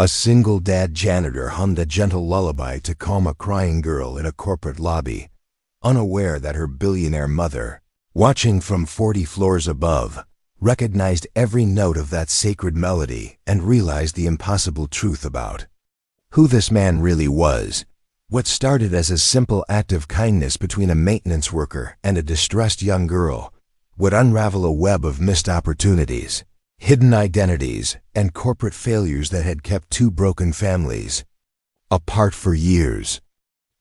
A single dad janitor hummed a gentle lullaby to calm a crying girl in a corporate lobby, unaware that her billionaire mother, watching from 40 floors above, recognized every note of that sacred melody and realized the impossible truth about who this man really was. What started as a simple act of kindness between a maintenance worker and a distressed young girl would unravel a web of missed opportunities, hidden identities, and corporate failures that had kept two broken families apart for years.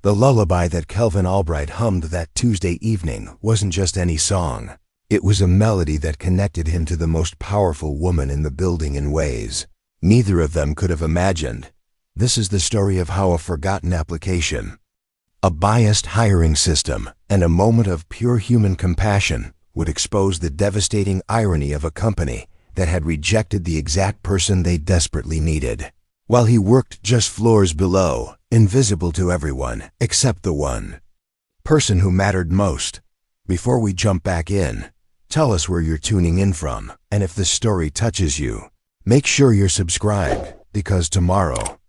The lullaby that Kelvin Albright hummed that Tuesday evening wasn't just any song. It was a melody that connected him to the most powerful woman in the building in ways neither of them could have imagined. This is the story of how a forgotten application, a biased hiring system, and a moment of pure human compassion would expose the devastating irony of a company that had rejected the exact person they desperately needed, while he worked just floors below, invisible to everyone except the one person who mattered most. Before we jump back in, tell us where you're tuning in from, and if this story touches you, make sure you're subscribed, because tomorrow,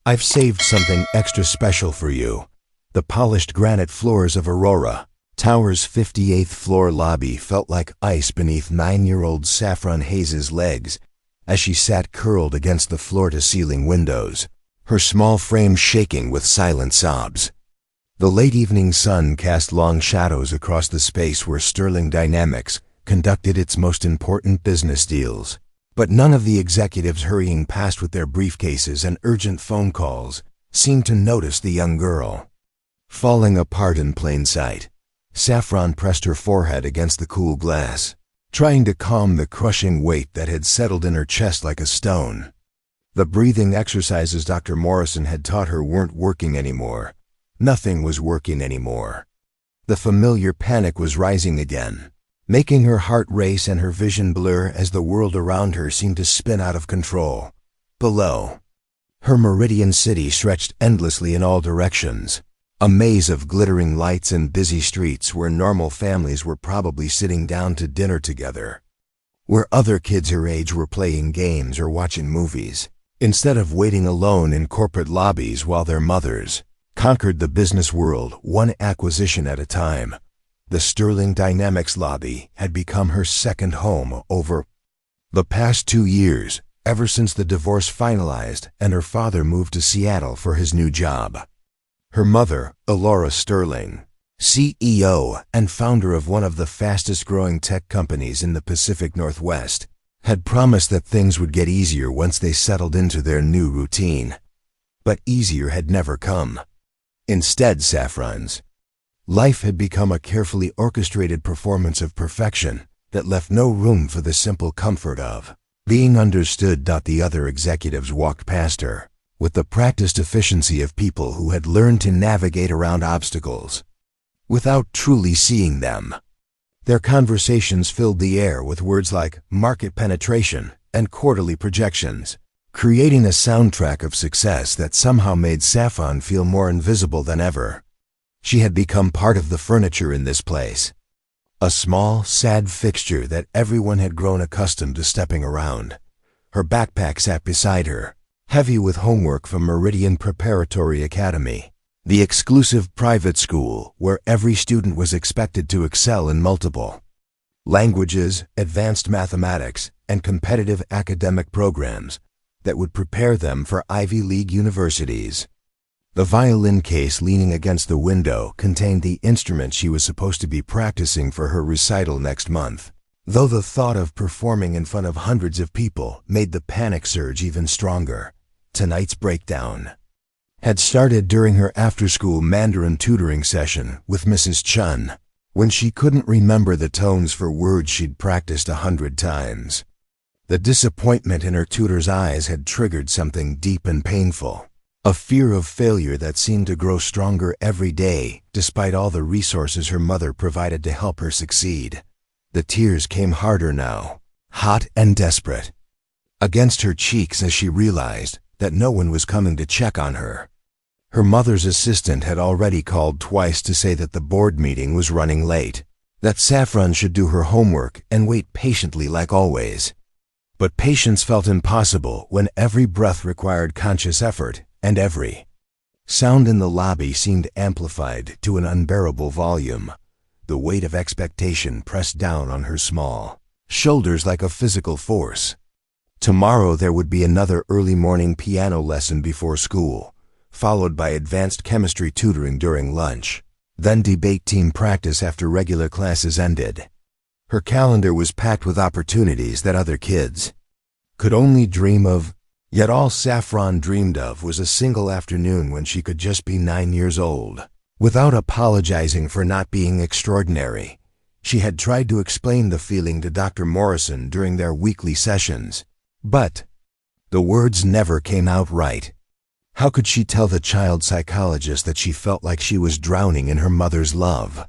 I've saved something extra special for you. The polished granite floors of Aurora Tower's 58th floor lobby felt like ice beneath 9-year-old Saffron Hayes' legs as she sat curled against the floor-to-ceiling windows, her small frame shaking with silent sobs. The late evening sun cast long shadows across the space where Sterling Dynamics conducted its most important business deals. But none of the executives hurrying past with their briefcases and urgent phone calls seemed to notice the young girl. Falling apart in plain sight, Saffron pressed her forehead against the cool glass, trying to calm the crushing weight that had settled in her chest like a stone. The breathing exercises Dr. Morrison had taught her weren't working anymore. Nothing was working anymore. The familiar panic was rising again, making her heart race and her vision blur as the world around her seemed to spin out of control. Below, her meridian city stretched endlessly in all directions, a maze of glittering lights and busy streets where normal families were probably sitting down to dinner together, where other kids her age were playing games or watching movies, instead of waiting alone in corporate lobbies while their mothers conquered the business world one acquisition at a time. The Sterling Dynamics lobby had become her second home over the past 2 years, ever since the divorce finalized and her father moved to Seattle for his new job. Her mother, Elora Sterling, CEO and founder of one of the fastest-growing tech companies in the Pacific Northwest, had promised that things would get easier once they settled into their new routine. But easier had never come. Instead, Saffron's life had become a carefully orchestrated performance of perfection that left no room for the simple comfort of being understood. The other executives walked past her with the practiced efficiency of people who had learned to navigate around obstacles without truly seeing them. Their conversations filled the air with words like market penetration and quarterly projections, creating a soundtrack of success that somehow made Saffron feel more invisible than ever. She had become part of the furniture in this place, a small, sad fixture that everyone had grown accustomed to stepping around. Her backpack sat beside her, heavy with homework from Meridian Preparatory Academy, the exclusive private school where every student was expected to excel in multiple languages, advanced mathematics, and competitive academic programs that would prepare them for Ivy League universities. The violin case leaning against the window contained the instrument she was supposed to be practicing for her recital next month, though the thought of performing in front of hundreds of people made the panic surge even stronger. Tonight's breakdown had started during her after-school Mandarin tutoring session with Mrs. Chun, when she couldn't remember the tones for words she'd practiced 100 times. The disappointment in her tutor's eyes had triggered something deep and painful, a fear of failure that seemed to grow stronger every day despite all the resources her mother provided to help her succeed. The tears came harder now, hot and desperate, against her cheeks as she realized that no one was coming to check on her. Her mother's assistant had already called twice to say that the board meeting was running late, that Saffron should do her homework and wait patiently like always. But patience felt impossible when every breath required conscious effort, and every sound in the lobby seemed amplified to an unbearable volume. The weight of expectation pressed down on her small shoulders like a physical force. Tomorrow there would be another early morning piano lesson before school, followed by advanced chemistry tutoring during lunch, then debate team practice after regular classes ended. Her calendar was packed with opportunities that other kids could only dream of, yet all Saffron dreamed of was a single afternoon when she could just be 9 years old. Without apologizing for not being extraordinary, she had tried to explain the feeling to Dr. Morrison during their weekly sessions, but the words never came out right. How could she tell the child psychologist that she felt like she was drowning in her mother's love?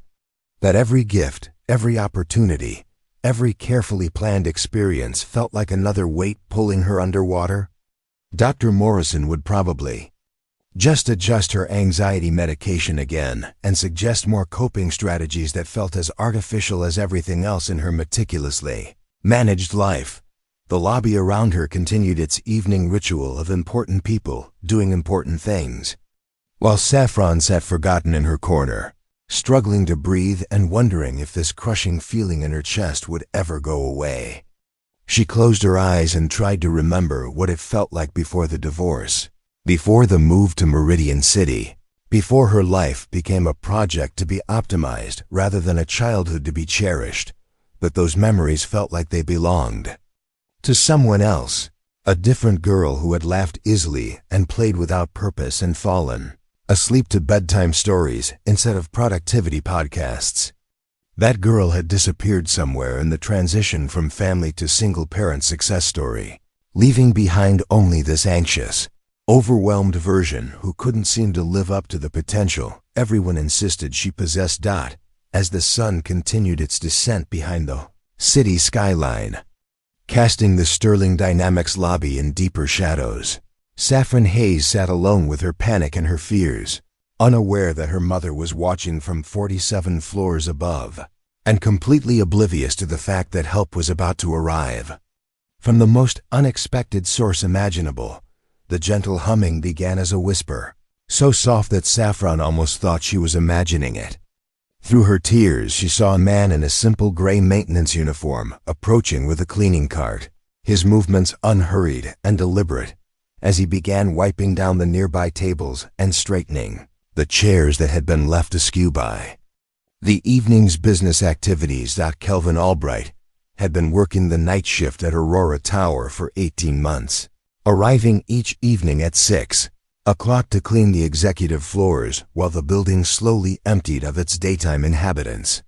That every gift, every opportunity, every carefully planned experience felt like another weight pulling her underwater? Dr. Morrison would probably just adjust her anxiety medication again and suggest more coping strategies that felt as artificial as everything else in her meticulously managed life. The lobby around her continued its evening ritual of important people doing important things, while Saffron sat forgotten in her corner, struggling to breathe and wondering if this crushing feeling in her chest would ever go away. She closed her eyes and tried to remember what it felt like before the divorce, before the move to Meridian City, before her life became a project to be optimized rather than a childhood to be cherished. But those memories felt like they belonged to someone else, a different girl who had laughed easily and played without purpose and fallen asleep to bedtime stories instead of productivity podcasts. That girl had disappeared somewhere in the transition from family to single-parent success story, leaving behind only this anxious, overwhelmed version who couldn't seem to live up to the potential everyone insisted she possessed. As the sun continued its descent behind the city skyline, casting the Sterling Dynamics lobby in deeper shadows, Saffron Hayes sat alone with her panic and her fears, unaware that her mother was watching from 47 floors above, and completely oblivious to the fact that help was about to arrive. From the most unexpected source imaginable, the gentle humming began as a whisper, so soft that Saffron almost thought she was imagining it. Through her tears, she saw a man in a simple gray maintenance uniform approaching with a cleaning cart, his movements unhurried and deliberate, as he began wiping down the nearby tables and straightening the chairs that had been left askew by the evening's business activities. Kelvin Albright had been working the night shift at Aurora Tower for 18 months, arriving each evening at 6 o'clock to clean the executive floors while the building slowly emptied of its daytime inhabitants.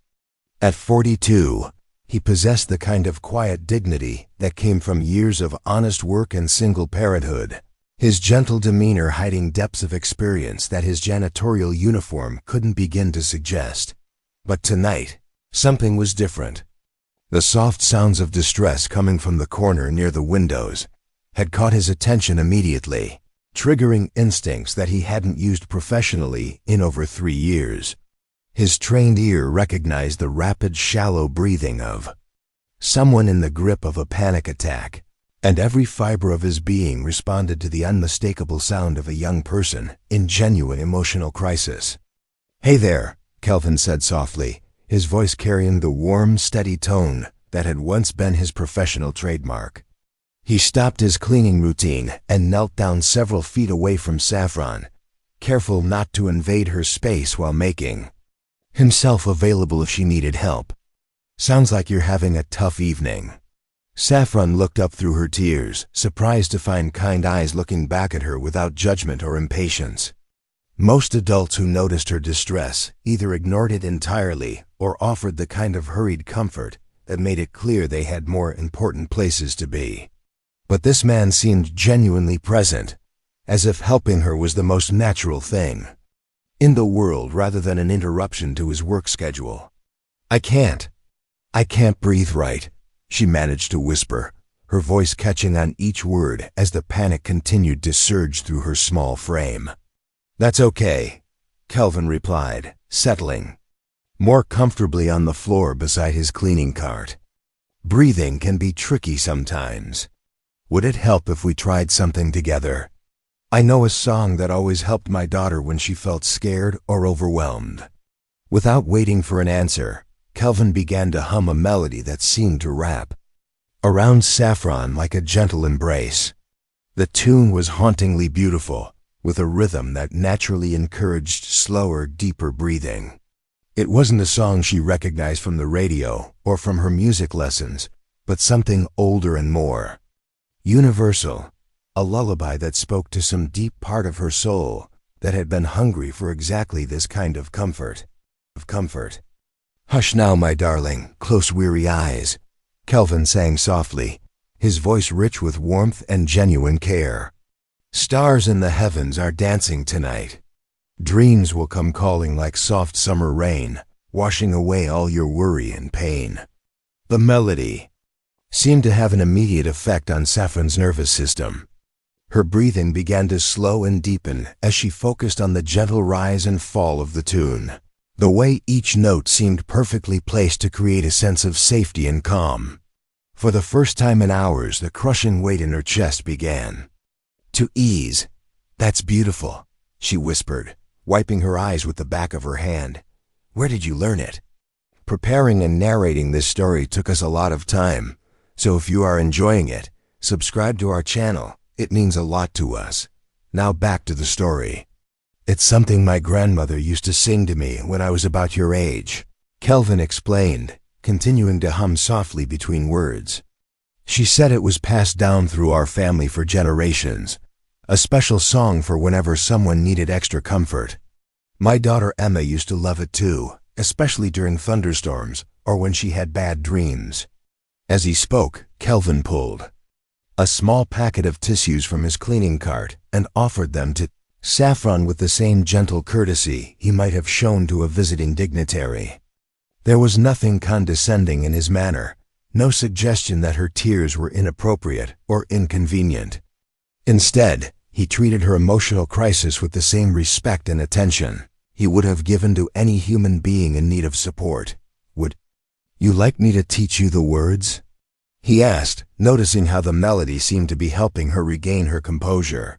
At 42, he possessed the kind of quiet dignity that came from years of honest work and single parenthood, his gentle demeanor hiding depths of experience that his janitorial uniform couldn't begin to suggest. But tonight, something was different. The soft sounds of distress coming from the corner near the windows had caught his attention immediately, triggering instincts that he hadn't used professionally in over 3 years. His trained ear recognized the rapid, shallow breathing of someone in the grip of a panic attack, and every fiber of his being responded to the unmistakable sound of a young person in genuine emotional crisis. "Hey there," Kelvin said softly, his voice carrying the warm, steady tone that had once been his professional trademark. He stopped his cleaning routine and knelt down several feet away from Saffron, careful not to invade her space while making himself available if she needed help. "Sounds like you're having a tough evening." Saffron looked up through her tears, surprised to find kind eyes looking back at her without judgment or impatience. Most adults who noticed her distress either ignored it entirely or offered the kind of hurried comfort that made it clear they had more important places to be. But this man seemed genuinely present, as if helping her was the most natural thing in the world rather than an interruption to his work schedule. I can't breathe right," she managed to whisper, her voice catching on each word as the panic continued to surge through her small frame. "That's okay," Kelvin replied, settling more comfortably on the floor beside his cleaning cart. "Breathing can be tricky sometimes. Would it help if we tried something together? I know a song that always helped my daughter when she felt scared or overwhelmed." Without waiting for an answer, Kelvin began to hum a melody that seemed to wrap around Saffron like a gentle embrace. The tune was hauntingly beautiful, with a rhythm that naturally encouraged slower, deeper breathing. It wasn't a song she recognized from the radio or from her music lessons, but something older and more universal, a lullaby that spoke to some deep part of her soul that had been hungry for exactly this kind of comfort. "Hush now, my darling, close weary eyes," Kelvin sang softly, his voice rich with warmth and genuine care. "Stars in the heavens are dancing tonight. Dreams will come calling like soft summer rain, washing away all your worry and pain." The melody seemed to have an immediate effect on Saffron's nervous system. Her breathing began to slow and deepen as she focused on the gentle rise and fall of the tune. The way each note seemed perfectly placed to create a sense of safety and calm. For the first time in hours, the crushing weight in her chest began to ease. "That's beautiful," she whispered, wiping her eyes with the back of her hand. "Where did you learn it?" Preparing and narrating this story took us a lot of time, so if you are enjoying it, subscribe to our channel. It means a lot to us. Now back to the story. "It's something my grandmother used to sing to me when I was about your age," Kelvin explained, continuing to hum softly between words. "She said it was passed down through our family for generations, a special song for whenever someone needed extra comfort. My daughter Emma used to love it too, especially during thunderstorms or when she had bad dreams." As he spoke, Kelvin pulled a small packet of tissues from his cleaning cart and offered them to Saffron with the same gentle courtesy he might have shown to a visiting dignitary. There was nothing condescending in his manner, no suggestion that her tears were inappropriate or inconvenient. Instead, he treated her emotional crisis with the same respect and attention he would have given to any human being in need of support. "Would you like me to teach you the words?" he asked, noticing how the melody seemed to be helping her regain her composure.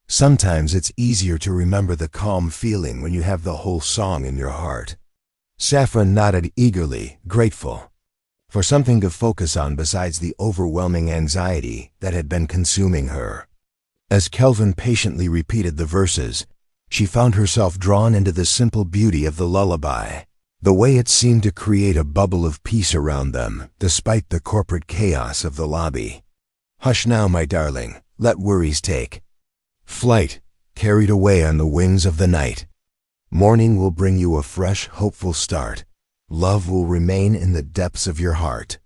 "Sometimes it's easier to remember the calm feeling when you have the whole song in your heart." Saffron nodded eagerly, grateful for something to focus on besides the overwhelming anxiety that had been consuming her. As Kelvin patiently repeated the verses, she found herself drawn into the simple beauty of the lullaby, the way it seemed to create a bubble of peace around them despite the corporate chaos of the lobby. "Hush now, my darling, let worries take flight, carried away on the wings of the night. Morning will bring you a fresh, hopeful start. Love will remain in the depths of your heart."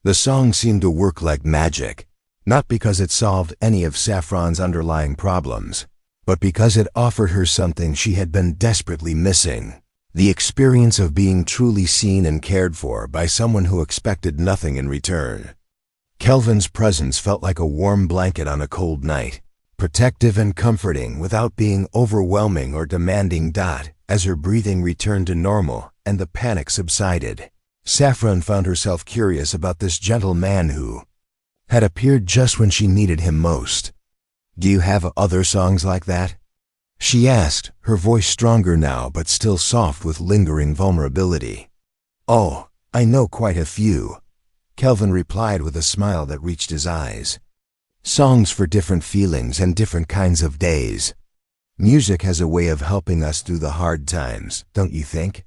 The song seemed to work like magic, not because it solved any of Saffron's underlying problems, but because it offered her something she had been desperately missing: the experience of being truly seen and cared for by someone who expected nothing in return. Kelvin's presence felt like a warm blanket on a cold night, protective and comforting without being overwhelming or demanding. As her breathing returned to normal and the panic subsided, Saffron found herself curious about this gentle man who had appeared just when she needed him most. "Do you have other songs like that?" she asked, her voice stronger now but still soft with lingering vulnerability. "Oh, I know quite a few," Kelvin replied with a smile that reached his eyes. "Songs for different feelings and different kinds of days. Music has a way of helping us through the hard times, don't you think?"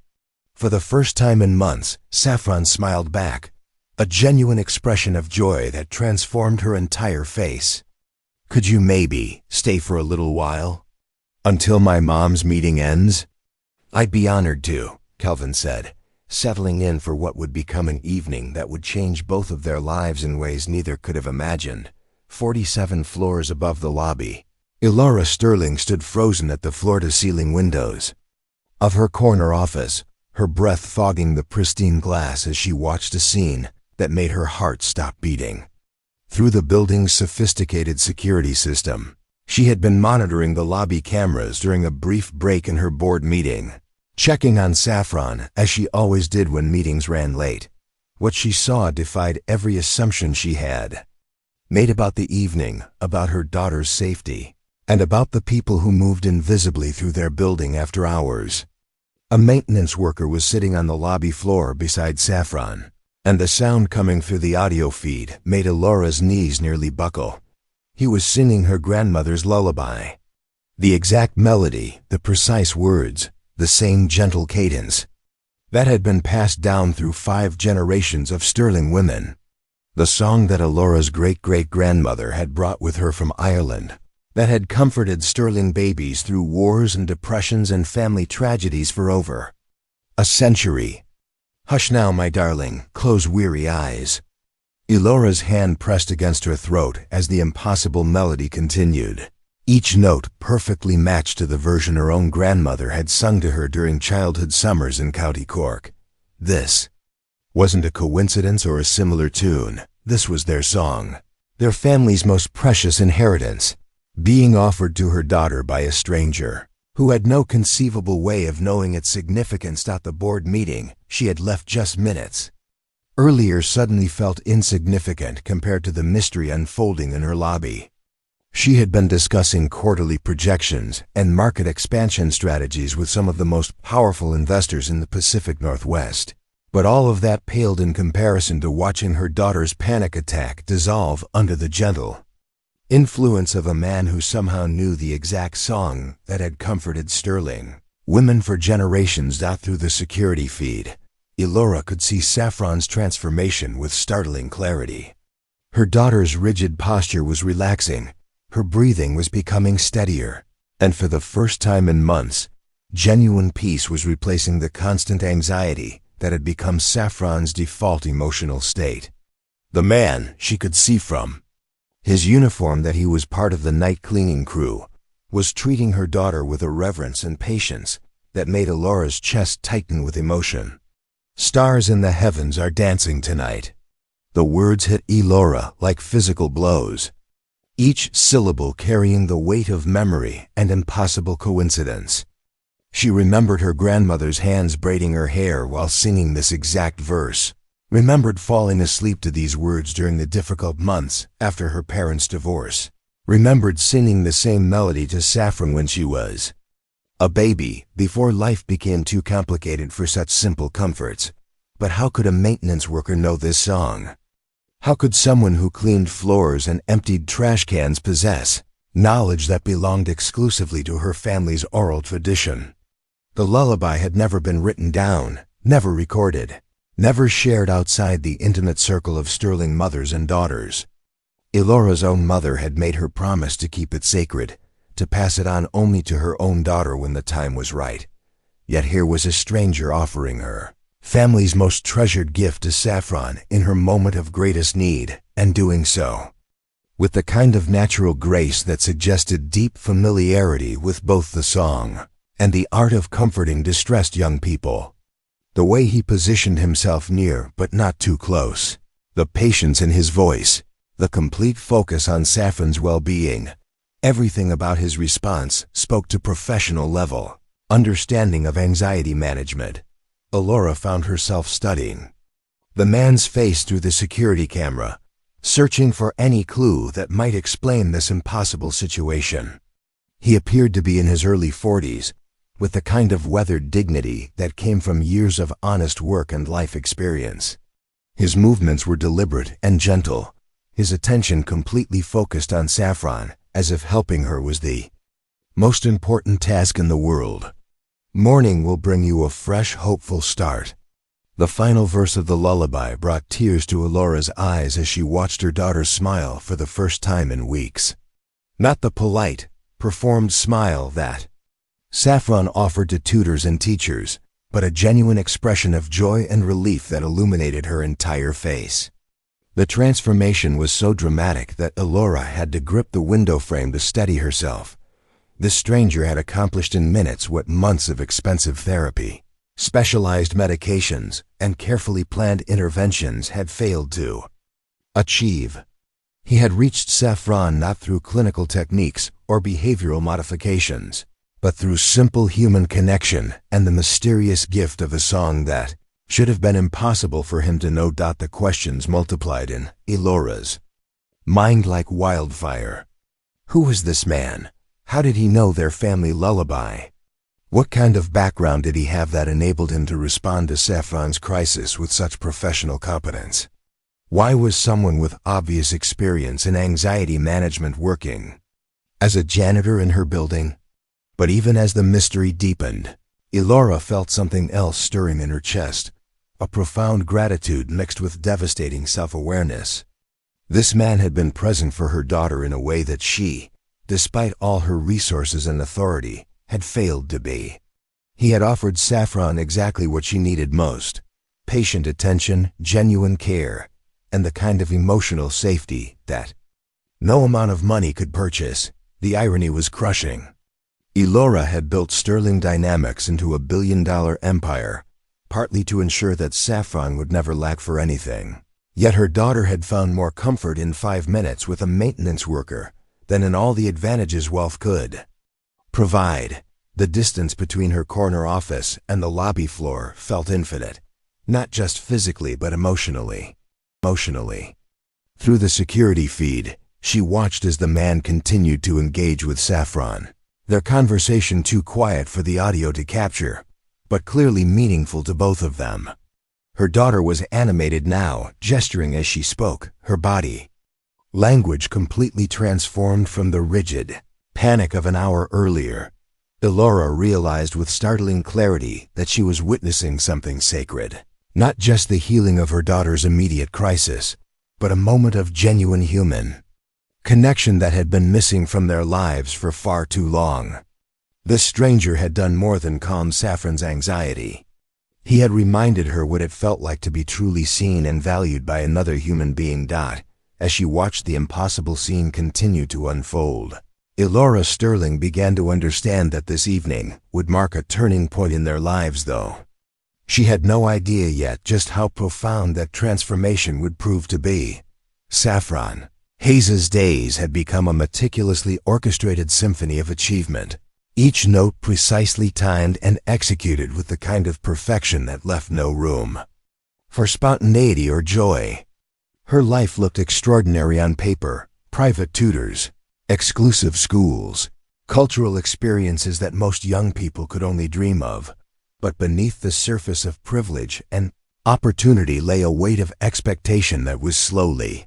For the first time in months, Saffron smiled back, a genuine expression of joy that transformed her entire face. "Could you maybe stay for a little while? Until my mom's meeting ends?" "I'd be honored to," Kelvin said, settling in for what would become an evening that would change both of their lives in ways neither could have imagined. 47 floors above the lobby, Elora Sterling stood frozen at the floor-to-ceiling windows of her corner office, her breath fogging the pristine glass as she watched a scene that made her heart stop beating. Through the building's sophisticated security system, she had been monitoring the lobby cameras during a brief break in her board meeting, checking on Saffron as she always did when meetings ran late. What she saw defied every assumption she had. made about the evening, about her daughter's safety, and about the people who moved invisibly through their building after hours. A maintenance worker was sitting on the lobby floor beside Saffron, and the sound coming through the audio feed made Elora's knees nearly buckle. He was singing her grandmother's lullaby. The exact melody, the precise words, the same gentle cadence. That had been passed down through 5 generations of Sterling women. The song that Elora's great-great-grandmother had brought with her from Ireland, that had comforted Sterling babies through wars and depressions and family tragedies for over a century. Hush now, my darling, close weary eyes. Elora's hand pressed against her throat as the impossible melody continued, each note perfectly matched to the version her own grandmother had sung to her during childhood summers in County Cork. This wasn't a coincidence or a similar tune. This was their song, their family's most precious inheritance, being offered to her daughter by a stranger who had no conceivable way of knowing its significance. At the board meeting she had left just minutes earlier suddenly felt insignificant compared to the mystery unfolding in her lobby. She had been discussing quarterly projections and market expansion strategies with some of the most powerful investors in the Pacific Northwest. But all of that paled in comparison to watching her daughter's panic attack dissolve under the gentle influence of a man who somehow knew the exact song that had comforted Sterling women for generations. Through the security feed, Elora could see Saffron's transformation with startling clarity. Her daughter's rigid posture was relaxing, her breathing was becoming steadier, and for the first time in months, genuine peace was replacing the constant anxiety that had become Saffron's default emotional state. The man she could see from his uniform that he was part of the night cleaning crew was treating her daughter with a reverence and patience that made Elora's chest tighten with emotion. Stars in the heavens are dancing tonight. The words hit Elora like physical blows, each syllable carrying the weight of memory and impossible coincidence. She remembered her grandmother's hands braiding her hair while singing this exact verse, remembered falling asleep to these words during the difficult months after her parents' divorce, remembered singing the same melody to Saffron when she was a baby, before life became too complicated for such simple comforts. But how could a maintenance worker know this song? How could someone who cleaned floors and emptied trash cans possess knowledge that belonged exclusively to her family's oral tradition? The lullaby had never been written down, never recorded, never shared outside the intimate circle of Sterling mothers and daughters. Elora's own mother had made her promise to keep it sacred, to pass it on only to her own daughter when the time was right. Yet here was a stranger offering her family's most treasured gift to Saffron in her moment of greatest need, and doing so with the kind of natural grace that suggested deep familiarity with both the song and the art of comforting distressed young people. The way he positioned himself near but not too close, the patience in his voice, the complete focus on Saffron's well-being, everything about his response spoke to professional level understanding of anxiety management. Elora found herself studying the man's face through the security camera, searching for any clue that might explain this impossible situation. He appeared to be in his early 40s, with the kind of weathered dignity that came from years of honest work and life experience. His movements were deliberate and gentle, his attention completely focused on Saffron, as if helping her was the most important task in the world. Morning will bring you a fresh, hopeful start. The final verse of the lullaby brought tears to Elora's eyes as she watched her daughter smile for the first time in weeks. Not the polite, performed smile that Saffron offered to tutors and teachers, but a genuine expression of joy and relief that illuminated her entire face. The transformation was so dramatic that Elora had to grip the window frame to steady herself. This stranger had accomplished in minutes what months of expensive therapy, specialized medications, and carefully planned interventions had failed to achieve. He had reached Saffron not through clinical techniques or behavioral modifications, but through simple human connection and the mysterious gift of a song that should have been impossible for him to know. The questions multiplied in Elora's Mind like wildfire. Who was this man? How did he know their family lullaby? What kind of background did he have that enabled him to respond to Saffron's crisis with such professional competence? Why was someone with obvious experience in anxiety management working as a janitor in her building? But even as the mystery deepened, Elora felt something else stirring in her chest, a profound gratitude mixed with devastating self-awareness. This man had been present for her daughter in a way that she, despite all her resources and authority, had failed to be. He had offered Saffron exactly what she needed most: patient attention, genuine care, and the kind of emotional safety that no amount of money could purchase. The irony was crushing. Elora had built Sterling Dynamics into a billion-dollar empire, partly to ensure that Saffron would never lack for anything. Yet her daughter had found more comfort in 5 minutes with a maintenance worker than in all the advantages wealth could provide. The distance between her corner office and the lobby floor felt infinite, not just physically but emotionally. Through the security feed, she watched as the man continued to engage with Saffron, their conversation too quiet for the audio to capture, but clearly meaningful to both of them. Her daughter was animated now, gesturing as she spoke, her body language completely transformed from the rigid panic of an hour earlier. Elora realized with startling clarity that she was witnessing something sacred. Not just the healing of her daughter's immediate crisis, but a moment of genuine human connection that had been missing from their lives for far too long. This stranger had done more than calm Saffron's anxiety. He had reminded her what it felt like to be truly seen and valued by another human being. As she watched the impossible scene continue to unfold, Elora Sterling began to understand that this evening would mark a turning point in their lives, though she had no idea yet just how profound that transformation would prove to be. Saffron Hayes's days had become a meticulously orchestrated symphony of achievement, each note precisely timed and executed with the kind of perfection that left no room for spontaneity or joy. Her life looked extraordinary on paper: private tutors, exclusive schools, cultural experiences that most young people could only dream of. But beneath the surface of privilege and opportunity lay a weight of expectation that was slowly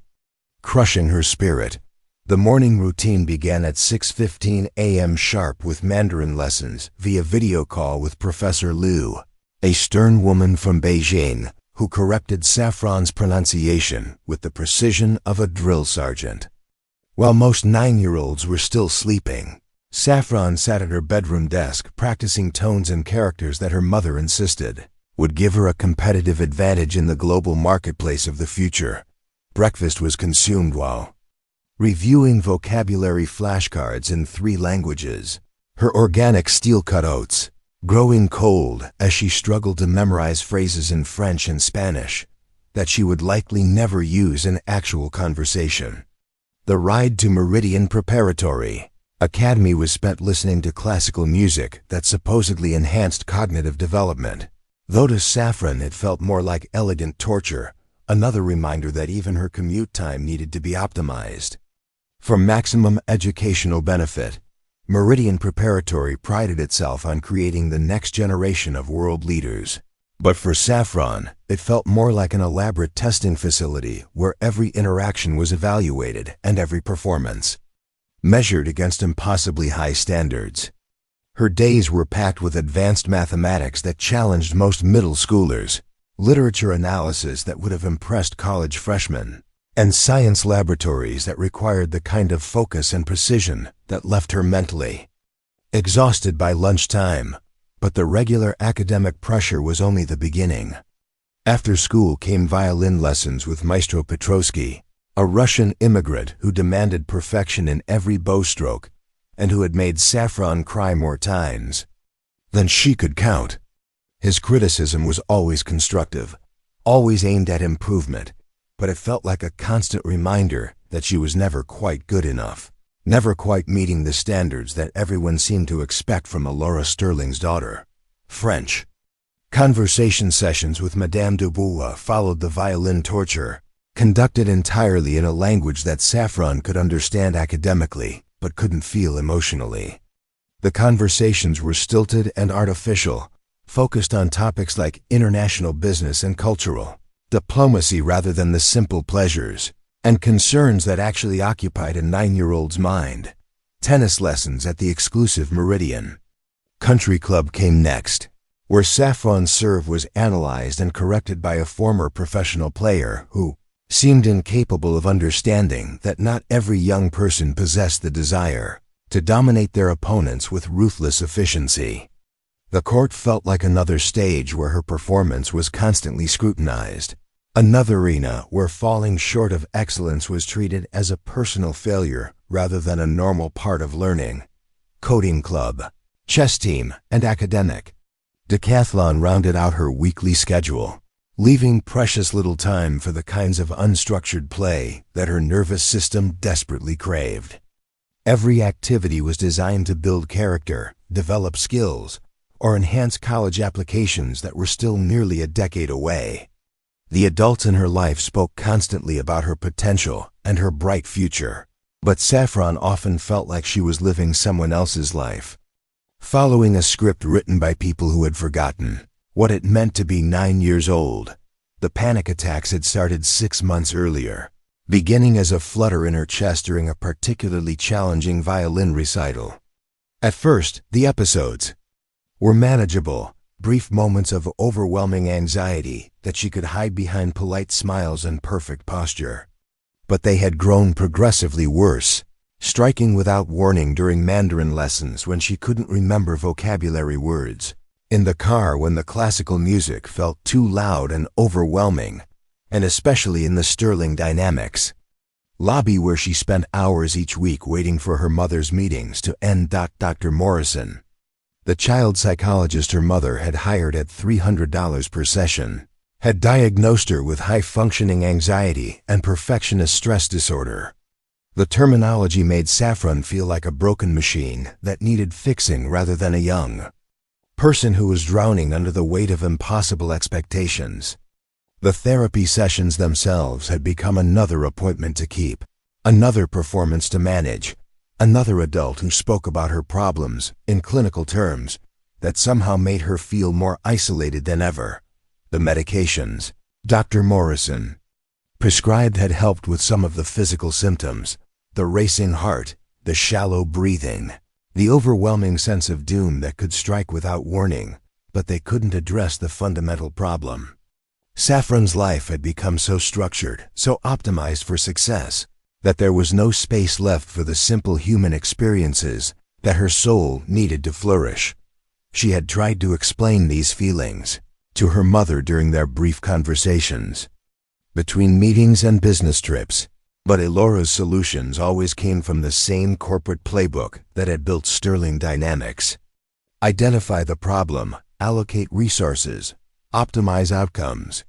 crushing her spirit. The morning routine began at 6:15 a.m. sharp with Mandarin lessons via video call with Professor Liu, a stern woman from Beijing who corrected Saffron's pronunciation with the precision of a drill sergeant. While most 9-year-olds were still sleeping, Saffron sat at her bedroom desk practicing tones and characters that her mother insisted would give her a competitive advantage in the global marketplace of the future. Breakfast was consumed while reviewing vocabulary flashcards in 3 languages, her organic steel-cut oats growing cold as she struggled to memorize phrases in French and Spanish that she would likely never use in actual conversation. The ride to Meridian Preparatory Academy was spent listening to classical music that supposedly enhanced cognitive development, though to Saffron it felt more like elegant torture, another reminder that even her commute time needed to be optimized for maximum educational benefit. Meridian Preparatory prided itself on creating the next generation of world leaders. But for Saffron, it felt more like an elaborate testing facility where every interaction was evaluated and every performance measured against impossibly high standards. Her days were packed with advanced mathematics that challenged most middle schoolers, literature analysis that would have impressed college freshmen, and science laboratories that required the kind of focus and precision that left her mentally exhausted by lunchtime. But the regular academic pressure was only the beginning. After school came violin lessons with Maestro Petrovsky, a Russian immigrant who demanded perfection in every bowstroke and who had made Saffron cry more times than she could count. His criticism was always constructive, always aimed at improvement, but it felt like a constant reminder that she was never quite good enough, never quite meeting the standards that everyone seemed to expect from Elora Sterling's daughter. French conversation sessions with Madame Dubois followed the violin torture, conducted entirely in a language that Saffron could understand academically, but couldn't feel emotionally. The conversations were stilted and artificial, focused on topics like international business and cultural diplomacy rather than the simple pleasures and concerns that actually occupied a 9-year-old's mind. Tennis lessons at the exclusive Meridian Country Club came next, where Saffron's serve was analyzed and corrected by a former professional player who seemed incapable of understanding that not every young person possessed the desire to dominate their opponents with ruthless efficiency. The court felt like another stage where her performance was constantly scrutinized, another arena where falling short of excellence was treated as a personal failure rather than a normal part of learning. Coding club, chess team, and academic decathlon rounded out her weekly schedule, leaving precious little time for the kinds of unstructured play that her nervous system desperately craved. Every activity was designed to build character, develop skills, or enhance college applications that were still nearly a decade away. The adults in her life spoke constantly about her potential and her bright future, but Saffron often felt like she was living someone else's life, following a script written by people who had forgotten what it meant to be 9 years old. The panic attacks had started 6 months earlier, beginning as a flutter in her chest during a particularly challenging violin recital. At first, the episodes were manageable, brief moments of overwhelming anxiety that she could hide behind polite smiles and perfect posture. But they had grown progressively worse, striking without warning during Mandarin lessons when she couldn't remember vocabulary words, in the car when the classical music felt too loud and overwhelming, and especially in the Sterling Dynamics lobby where she spent hours each week waiting for her mother's meetings to end. Dr. Morrison, the child psychologist her mother had hired at $300 per session, had diagnosed her with high-functioning anxiety and perfectionist stress disorder. The terminology made Saffron feel like a broken machine that needed fixing rather than a young person who was drowning under the weight of impossible expectations. The therapy sessions themselves had become another appointment to keep, another performance to manage, another adult who spoke about her problems in clinical terms that somehow made her feel more isolated than ever. The medications Dr. Morrison prescribed had helped with some of the physical symptoms, the racing heart, the shallow breathing, the overwhelming sense of doom that could strike without warning, but they couldn't address the fundamental problem. Saffron's life had become so structured, so optimized for success, that there was no space left for the simple human experiences that her soul needed to flourish. She had tried to explain these feelings to her mother during their brief conversations between meetings and business trips, but Elora's solutions always came from the same corporate playbook that had built Sterling Dynamics. Identify the problem, allocate resources, optimize outcomes.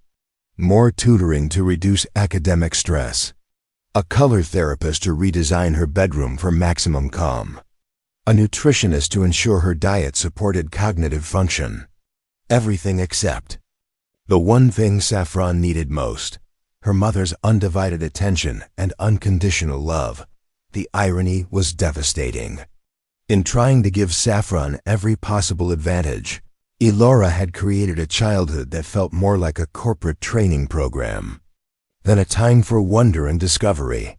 More tutoring to reduce academic stress. A color therapist to redesign her bedroom for maximum calm. A nutritionist to ensure her diet supported cognitive function. Everything except the one thing Saffron needed most: her mother's undivided attention and unconditional love. The irony was devastating. In trying to give Saffron every possible advantage, Elora had created a childhood that felt more like a corporate training program than a time for wonder and discovery.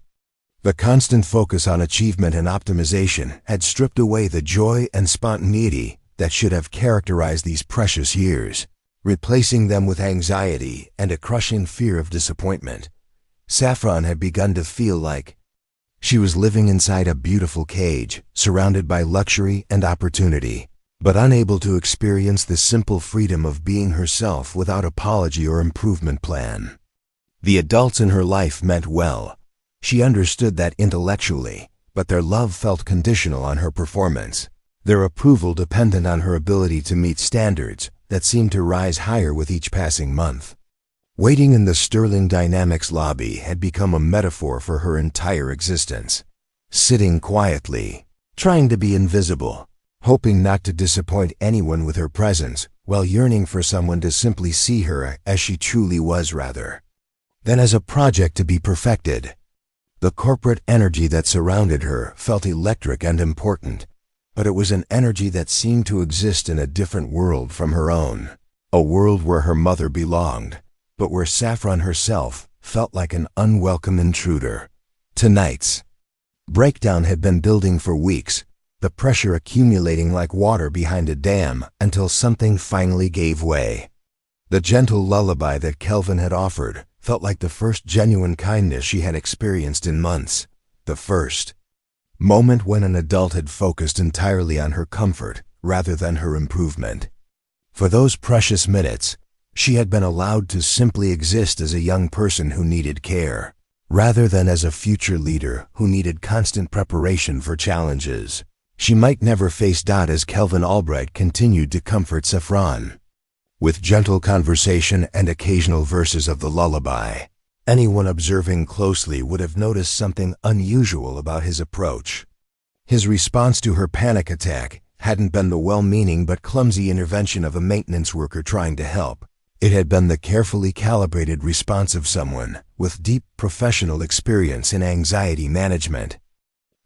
The constant focus on achievement and optimization had stripped away the joy and spontaneity that should have characterized these precious years, replacing them with anxiety and a crushing fear of disappointment. Saffron had begun to feel like she was living inside a beautiful cage, surrounded by luxury and opportunity, but unable to experience the simple freedom of being herself without apology or improvement plan. The adults in her life meant well. She understood that intellectually, but their love felt conditional on her performance, their approval dependent on her ability to meet standards that seemed to rise higher with each passing month. Waiting in the Sterling Dynamics lobby had become a metaphor for her entire existence. Sitting quietly, trying to be invisible, hoping not to disappoint anyone with her presence, while yearning for someone to simply see her as she truly was rather than as a project to be perfected. The corporate energy that surrounded her felt electric and important, but it was an energy that seemed to exist in a different world from her own, a world where her mother belonged, but where Saffron herself felt like an unwelcome intruder. Tonight's breakdown had been building for weeks, the pressure accumulating like water behind a dam until something finally gave way. The gentle lullaby that Kelvin had offered felt like the first genuine kindness she had experienced in months, the first moment when an adult had focused entirely on her comfort rather than her improvement. For those precious minutes, she had been allowed to simply exist as a young person who needed care, rather than as a future leader who needed constant preparation for challenges she might never face. As Kelvin Albright continued to comfort Saffron with gentle conversation and occasional verses of the lullaby, anyone observing closely would have noticed something unusual about his approach. His response to her panic attack hadn't been the well-meaning but clumsy intervention of a maintenance worker trying to help. It had been the carefully calibrated response of someone with deep professional experience in anxiety management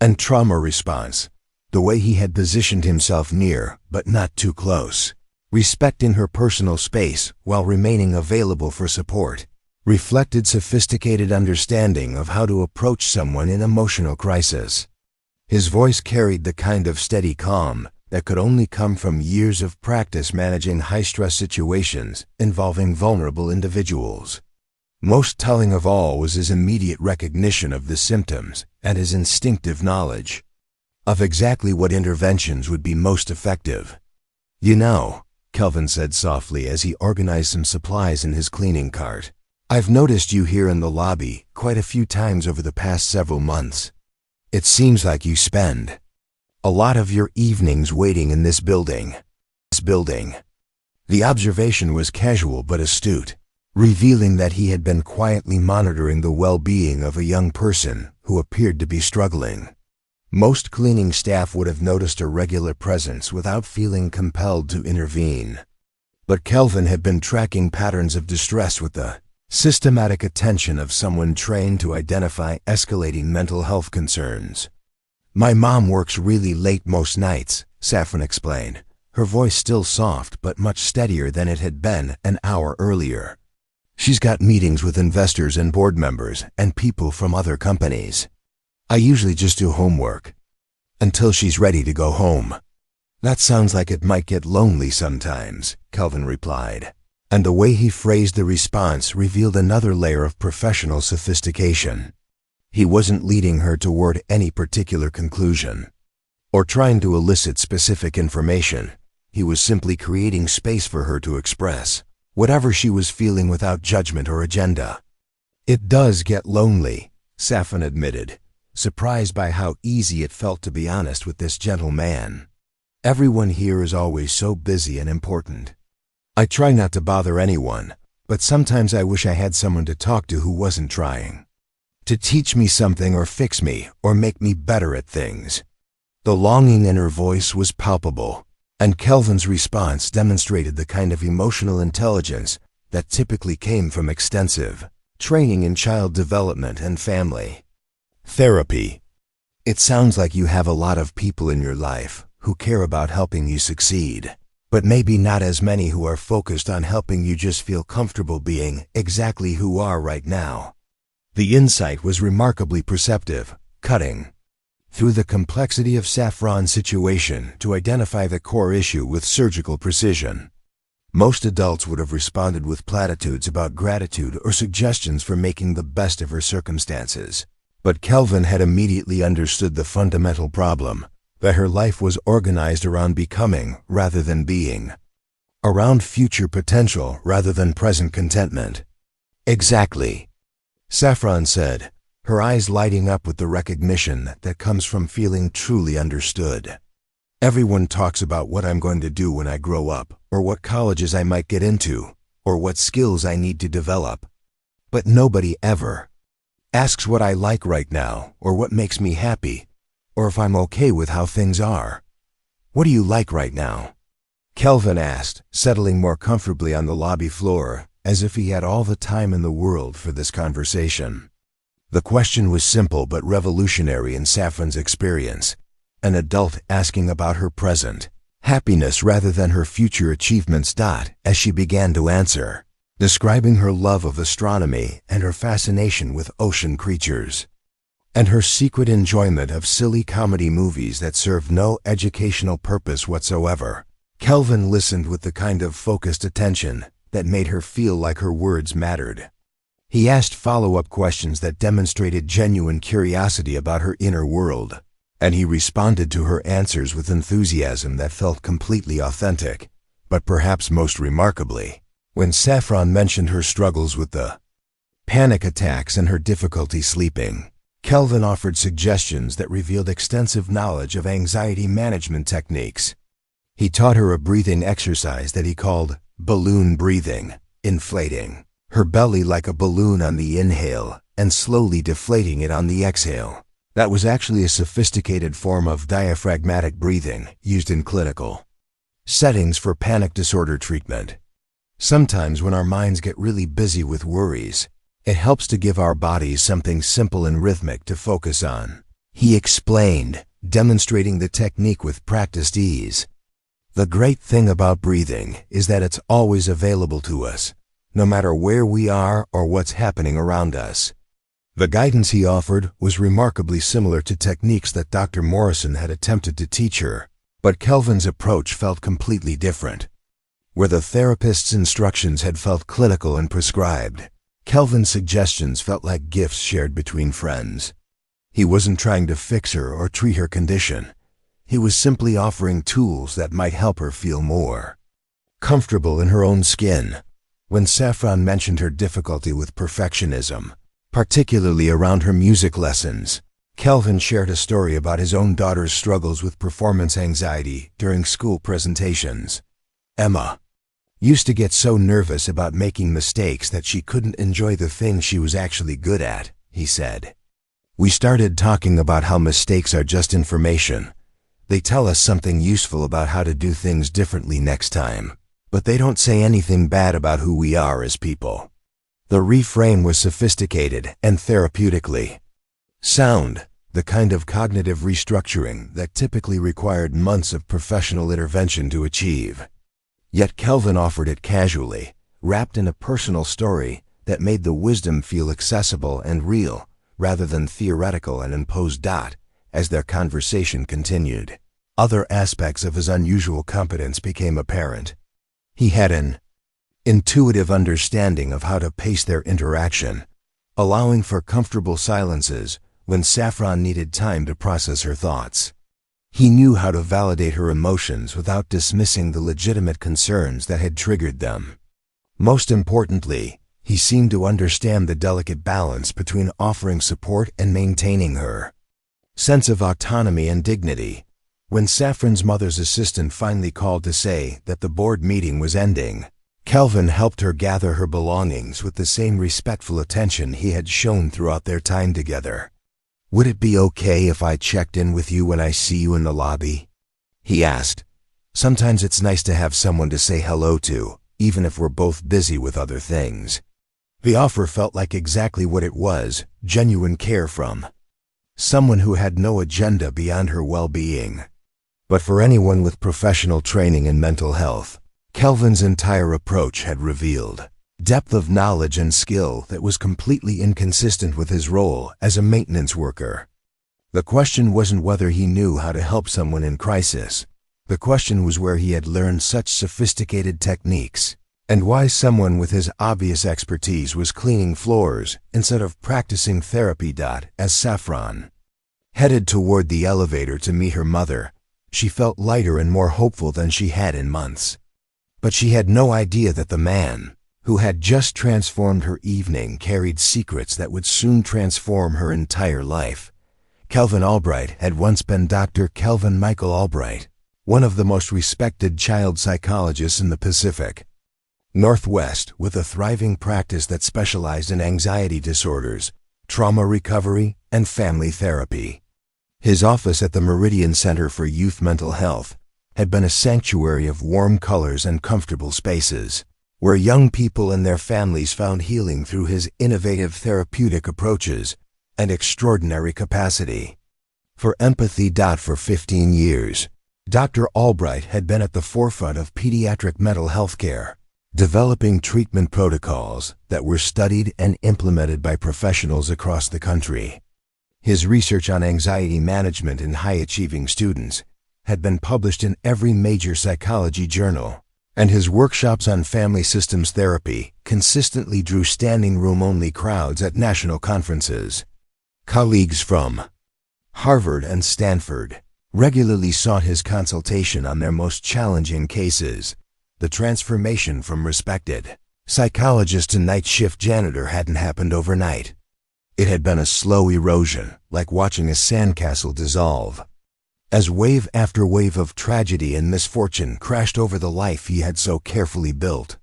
and trauma response. The way he had positioned himself near, but not too close, respecting her personal space while remaining available for support, reflected sophisticated understanding of how to approach someone in emotional crisis. His voice carried the kind of steady calm that could only come from years of practice managing high-stress situations involving vulnerable individuals. Most telling of all was his immediate recognition of the symptoms and his instinctive knowledge of exactly what interventions would be most effective. "You know," Kelvin said softly as he organized some supplies in his cleaning cart, "I've noticed you here in the lobby quite a few times over the past several months. It seems like you spend a lot of your evenings waiting in this building." The observation was casual but astute, revealing that he had been quietly monitoring the well-being of a young person who appeared to be struggling. Most cleaning staff would have noticed a regular presence without feeling compelled to intervene. But Kelvin had been tracking patterns of distress with the systematic attention of someone trained to identify escalating mental health concerns. "My mom works really late most nights," Saffron explained, her voice still soft but much steadier than it had been an hour earlier. "She's got meetings with investors and board members and people from other companies. I usually just do homework until she's ready to go home." "That sounds like it might get lonely sometimes," Kelvin replied, and the way he phrased the response revealed another layer of professional sophistication. He wasn't leading her toward any particular conclusion or trying to elicit specific information. He was simply creating space for her to express whatever she was feeling without judgment or agenda. "It does get lonely," Saffron admitted, surprised by how easy it felt to be honest with this gentle man. "Everyone here is always so busy and important. I try not to bother anyone, but sometimes I wish I had someone to talk to who wasn't trying to teach me something or fix me or make me better at things." The longing in her voice was palpable, and Kelvin's response demonstrated the kind of emotional intelligence that typically came from extensive training in child development and family therapy. "It sounds like you have a lot of people in your life who care about helping you succeed, but maybe not as many who are focused on helping you just feel comfortable being exactly who you are right now." The insight was remarkably perceptive, cutting through the complexity of Saffron's situation to identify the core issue with surgical precision. Most adults would have responded with platitudes about gratitude or suggestions for making the best of her circumstances. But Kelvin had immediately understood the fundamental problem, that her life was organized around becoming rather than being, around future potential rather than present contentment. "Exactly," Saffron said, her eyes lighting up with the recognition that comes from feeling truly understood. "Everyone talks about what I'm going to do when I grow up, or what colleges I might get into, or what skills I need to develop. But nobody ever asks what I like right now, or what makes me happy, or if I'm okay with how things are. What do you like right now?" Kelvin asked, settling more comfortably on the lobby floor, as if he had all the time in the world for this conversation. The question was simple but revolutionary in Saffron's experience. An adult asking about her present happiness rather than her future achievements. As she began to answer, describing her love of astronomy and her fascination with ocean creatures, and her secret enjoyment of silly comedy movies that served no educational purpose whatsoever, Kelvin listened with the kind of focused attention that made her feel like her words mattered. He asked follow-up questions that demonstrated genuine curiosity about her inner world, and he responded to her answers with enthusiasm that felt completely authentic. But perhaps most remarkably, when Saffron mentioned her struggles with the panic attacks and her difficulty sleeping, Kelvin offered suggestions that revealed extensive knowledge of anxiety management techniques. He taught her a breathing exercise that he called balloon breathing, inflating her belly like a balloon on the inhale and slowly deflating it on the exhale. That was actually a sophisticated form of diaphragmatic breathing used in clinical settings for panic disorder treatment. Sometimes when our minds get really busy with worries, it helps to give our bodies something simple and rhythmic to focus on, he explained, demonstrating the technique with practiced ease. The great thing about breathing is that it's always available to us, no matter where we are or what's happening around us. The guidance he offered was remarkably similar to techniques that Dr. Morrison had attempted to teach her, but Kelvin's approach felt completely different. Where the therapist's instructions had felt clinical and prescribed, Kelvin's suggestions felt like gifts shared between friends. He wasn't trying to fix her or treat her condition. He was simply offering tools that might help her feel more comfortable in her own skin. When Saffron mentioned her difficulty with perfectionism, particularly around her music lessons, Kelvin shared a story about his own daughter's struggles with performance anxiety during school presentations. Emma used to get so nervous about making mistakes that she couldn't enjoy the thing she was actually good at, he said. We started talking about how mistakes are just information. They tell us something useful about how to do things differently next time, but they don't say anything bad about who we are as people. The reframe was sophisticated and therapeutically sound, the kind of cognitive restructuring that typically required months of professional intervention to achieve. Yet Kelvin offered it casually, wrapped in a personal story that made the wisdom feel accessible and real, rather than theoretical and imposed. As their conversation continued, other aspects of his unusual competence became apparent. He had an intuitive understanding of how to pace their interaction, allowing for comfortable silences when Saffron needed time to process her thoughts. He knew how to validate her emotions without dismissing the legitimate concerns that had triggered them. Most importantly, he seemed to understand the delicate balance between offering support and maintaining her sense of autonomy and dignity. When Saffron's mother's assistant finally called to say that the board meeting was ending, Kelvin helped her gather her belongings with the same respectful attention he had shown throughout their time together. Would it be okay if I checked in with you when I see you in the lobby? He asked. Sometimes it's nice to have someone to say hello to, even if we're both busy with other things. The offer felt like exactly what it was, genuine care from someone who had no agenda beyond her well-being. But for anyone with professional training in mental health, Kelvin's entire approach had revealed depth of knowledge and skill that was completely inconsistent with his role as a maintenance worker. The question wasn't whether he knew how to help someone in crisis. The question was where he had learned such sophisticated techniques, and why someone with his obvious expertise was cleaning floors instead of practicing therapy. As Saffron headed toward the elevator to meet her mother, she felt lighter and more hopeful than she had in months. But she had no idea that the man who had just transformed her evening carried secrets that would soon transform her entire life. Kelvin Albright had once been Dr. Kelvin Michael Albright, one of the most respected child psychologists in the Pacific Northwest, with a thriving practice that specialized in anxiety disorders, trauma recovery, and family therapy. His office at the Meridian Center for Youth Mental Health had been a sanctuary of warm colors and comfortable spaces. where young people and their families found healing through his innovative therapeutic approaches and extraordinary capacity for empathy. For 15 years, Dr. Albright had been at the forefront of pediatric mental health care, developing treatment protocols that were studied and implemented by professionals across the country. His research on anxiety management in high-achieving students had been published in every major psychology journal, and his workshops on family systems therapy consistently drew standing-room-only crowds at national conferences. Colleagues from Harvard and Stanford regularly sought his consultation on their most challenging cases. The transformation from respected psychologist to night shift janitor hadn't happened overnight. It had been a slow erosion, like watching a sandcastle dissolve, as wave after wave of tragedy and misfortune crashed over the life he had so carefully built.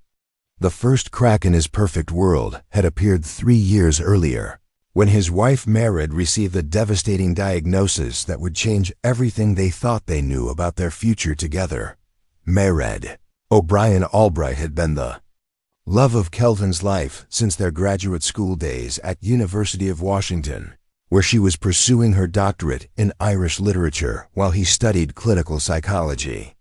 The first crack in his perfect world had appeared 3 years earlier, when his wife Mered received a devastating diagnosis that would change everything they thought they knew about their future together. Mered O'Brien Albright had been the love of Kelvin's life since their graduate school days at University of Washington, where she was pursuing her doctorate in Irish literature while he studied clinical psychology.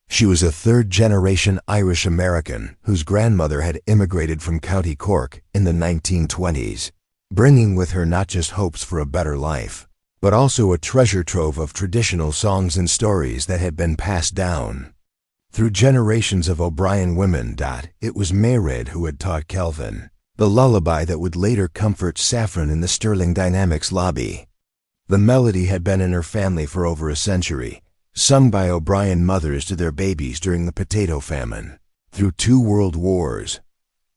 She was a third-generation Irish American whose grandmother had immigrated from County Cork in the 1920s, bringing with her not just hopes for a better life, but also a treasure trove of traditional songs and stories that had been passed down through generations of O'Brien women. It was Mered who had taught Kelvin the lullaby that would later comfort Saffron in the Sterling Dynamics lobby. The melody had been in her family for over a century, sung by O'Brien mothers to their babies during the potato famine, through 2 world wars,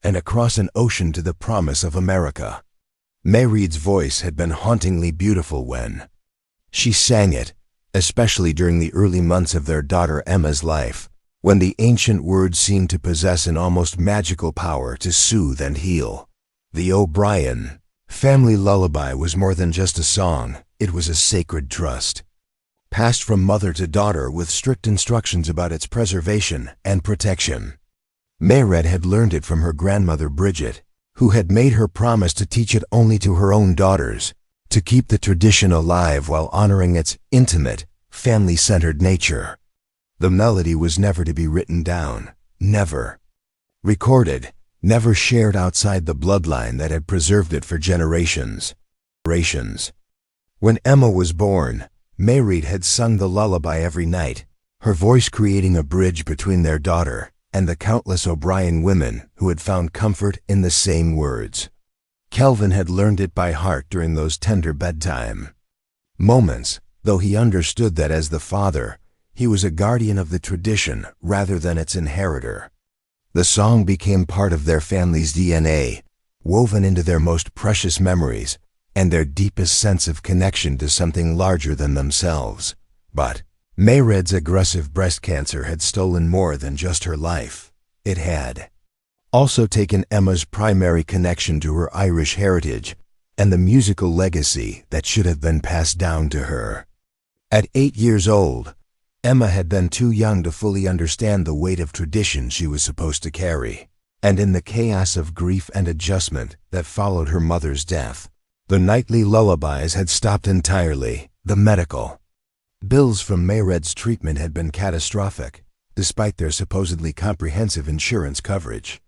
and across an ocean to the promise of America. Mered's voice had been hauntingly beautiful when she sang it, especially during the early months of their daughter Emma's life, when the ancient words seemed to possess an almost magical power to soothe and heal. The O'Brien family lullaby was more than just a song, it was a sacred trust, passed from mother to daughter with strict instructions about its preservation and protection. Mered had learned it from her grandmother Bridget, who had made her promise to teach it only to her own daughters, to keep the tradition alive while honoring its intimate, family-centered nature. The melody was never to be written down, never recorded, never shared outside the bloodline that had preserved it for generations. When Emma was born, Mered had sung the lullaby every night, her voice creating a bridge between their daughter and the countless O'Brien women who had found comfort in the same words. Kelvin had learned it by heart during those tender bedtime moments, though he understood that as the father, he was a guardian of the tradition rather than its inheritor. The song became part of their family's DNA, woven into their most precious memories and their deepest sense of connection to something larger than themselves. But Mered's aggressive breast cancer had stolen more than just her life. It had also taken Emma's primary connection to her Irish heritage and the musical legacy that should have been passed down to her. At 8 years old, Emma had been too young to fully understand the weight of tradition she was supposed to carry, and in the chaos of grief and adjustment that followed her mother's death, the nightly lullabies had stopped entirely. The medical bills from Mered's treatment had been catastrophic, despite their supposedly comprehensive insurance coverage.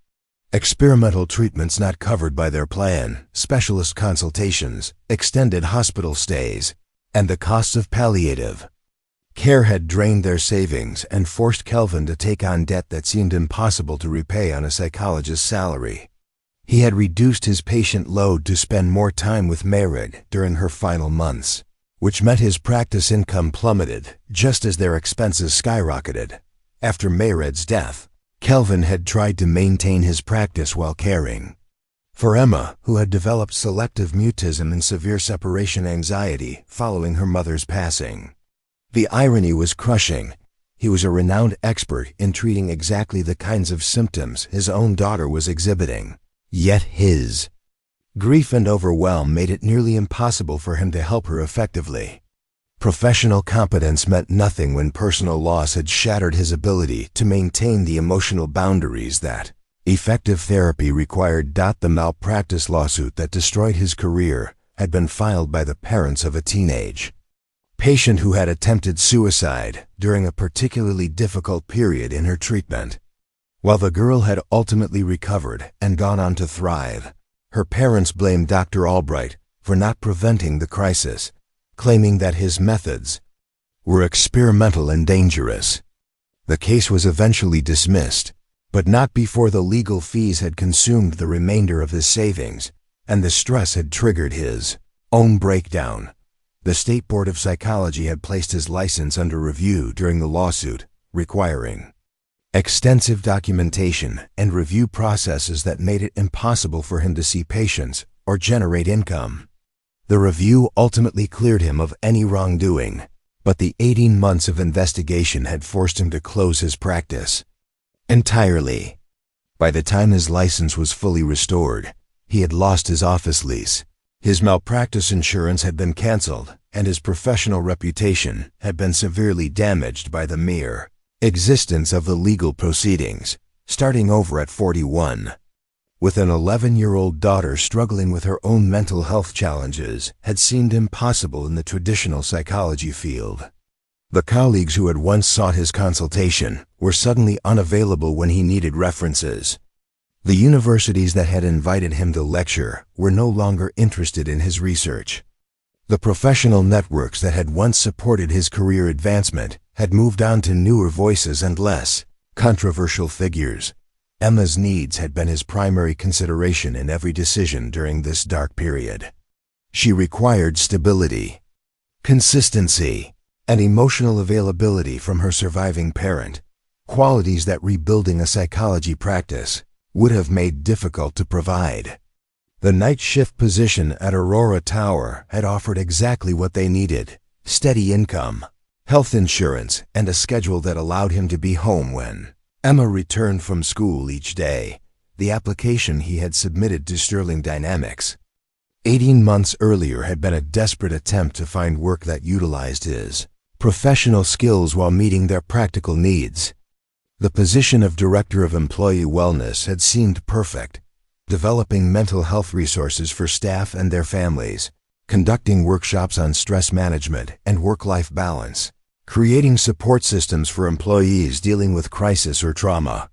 Experimental treatments not covered by their plan, specialist consultations, extended hospital stays, and the costs of palliative care had drained their savings and forced Kelvin to take on debt that seemed impossible to repay on a psychologist's salary. He had reduced his patient load to spend more time with Mered during her final months, which meant his practice income plummeted just as their expenses skyrocketed. After Mered's death, Kelvin had tried to maintain his practice while caring for Emma, who had developed selective mutism and severe separation anxiety following her mother's passing. The irony was crushing. He was a renowned expert in treating exactly the kinds of symptoms his own daughter was exhibiting. Yet his grief and overwhelm made it nearly impossible for him to help her effectively. Professional competence meant nothing when personal loss had shattered his ability to maintain the emotional boundaries that Effective therapy required. The malpractice lawsuit that destroyed his career had been filed by the parents of a teenage patient who had attempted suicide during a particularly difficult period in her treatment. While the girl had ultimately recovered and gone on to thrive, her parents blamed Dr. Albright for not preventing the crisis, claiming that his methods were experimental and dangerous. The case was eventually dismissed, but not before the legal fees had consumed the remainder of his savings, and the stress had triggered his own breakdown. The State Board of Psychology had placed his license under review during the lawsuit, requiring extensive documentation and review processes that made it impossible for him to see patients or generate income. The review ultimately cleared him of any wrongdoing, but the 18 months of investigation had forced him to close his practice entirely. By the time his license was fully restored, he had lost his office lease. His malpractice insurance had been canceled, and his professional reputation had been severely damaged by the mere existence of the legal proceedings. Starting over at 41, with an 11-year-old daughter struggling with her own mental health challenges, had seemed impossible in the traditional psychology field. The colleagues who had once sought his consultation were suddenly unavailable when he needed references. The universities that had invited him to lecture were no longer interested in his research. The professional networks that had once supported his career advancement had moved on to newer voices and less controversial figures. Emma's needs had been his primary consideration in every decision during this dark period. She required stability, consistency, and emotional availability from her surviving parent, qualities that rebuilding a psychology practice would have made difficult to provide. The night shift position at Aurora Tower had offered exactly what they needed: steady income, health insurance, and a schedule that allowed him to be home when Emma returned from school each day. The application he had submitted to Sterling Dynamics 18 months earlier had been a desperate attempt to find work that utilized his professional skills while meeting their practical needs. The position of Director of Employee Wellness had seemed perfect, developing mental health resources for staff and their families, conducting workshops on stress management and work-life balance, creating support systems for employees dealing with crisis or trauma.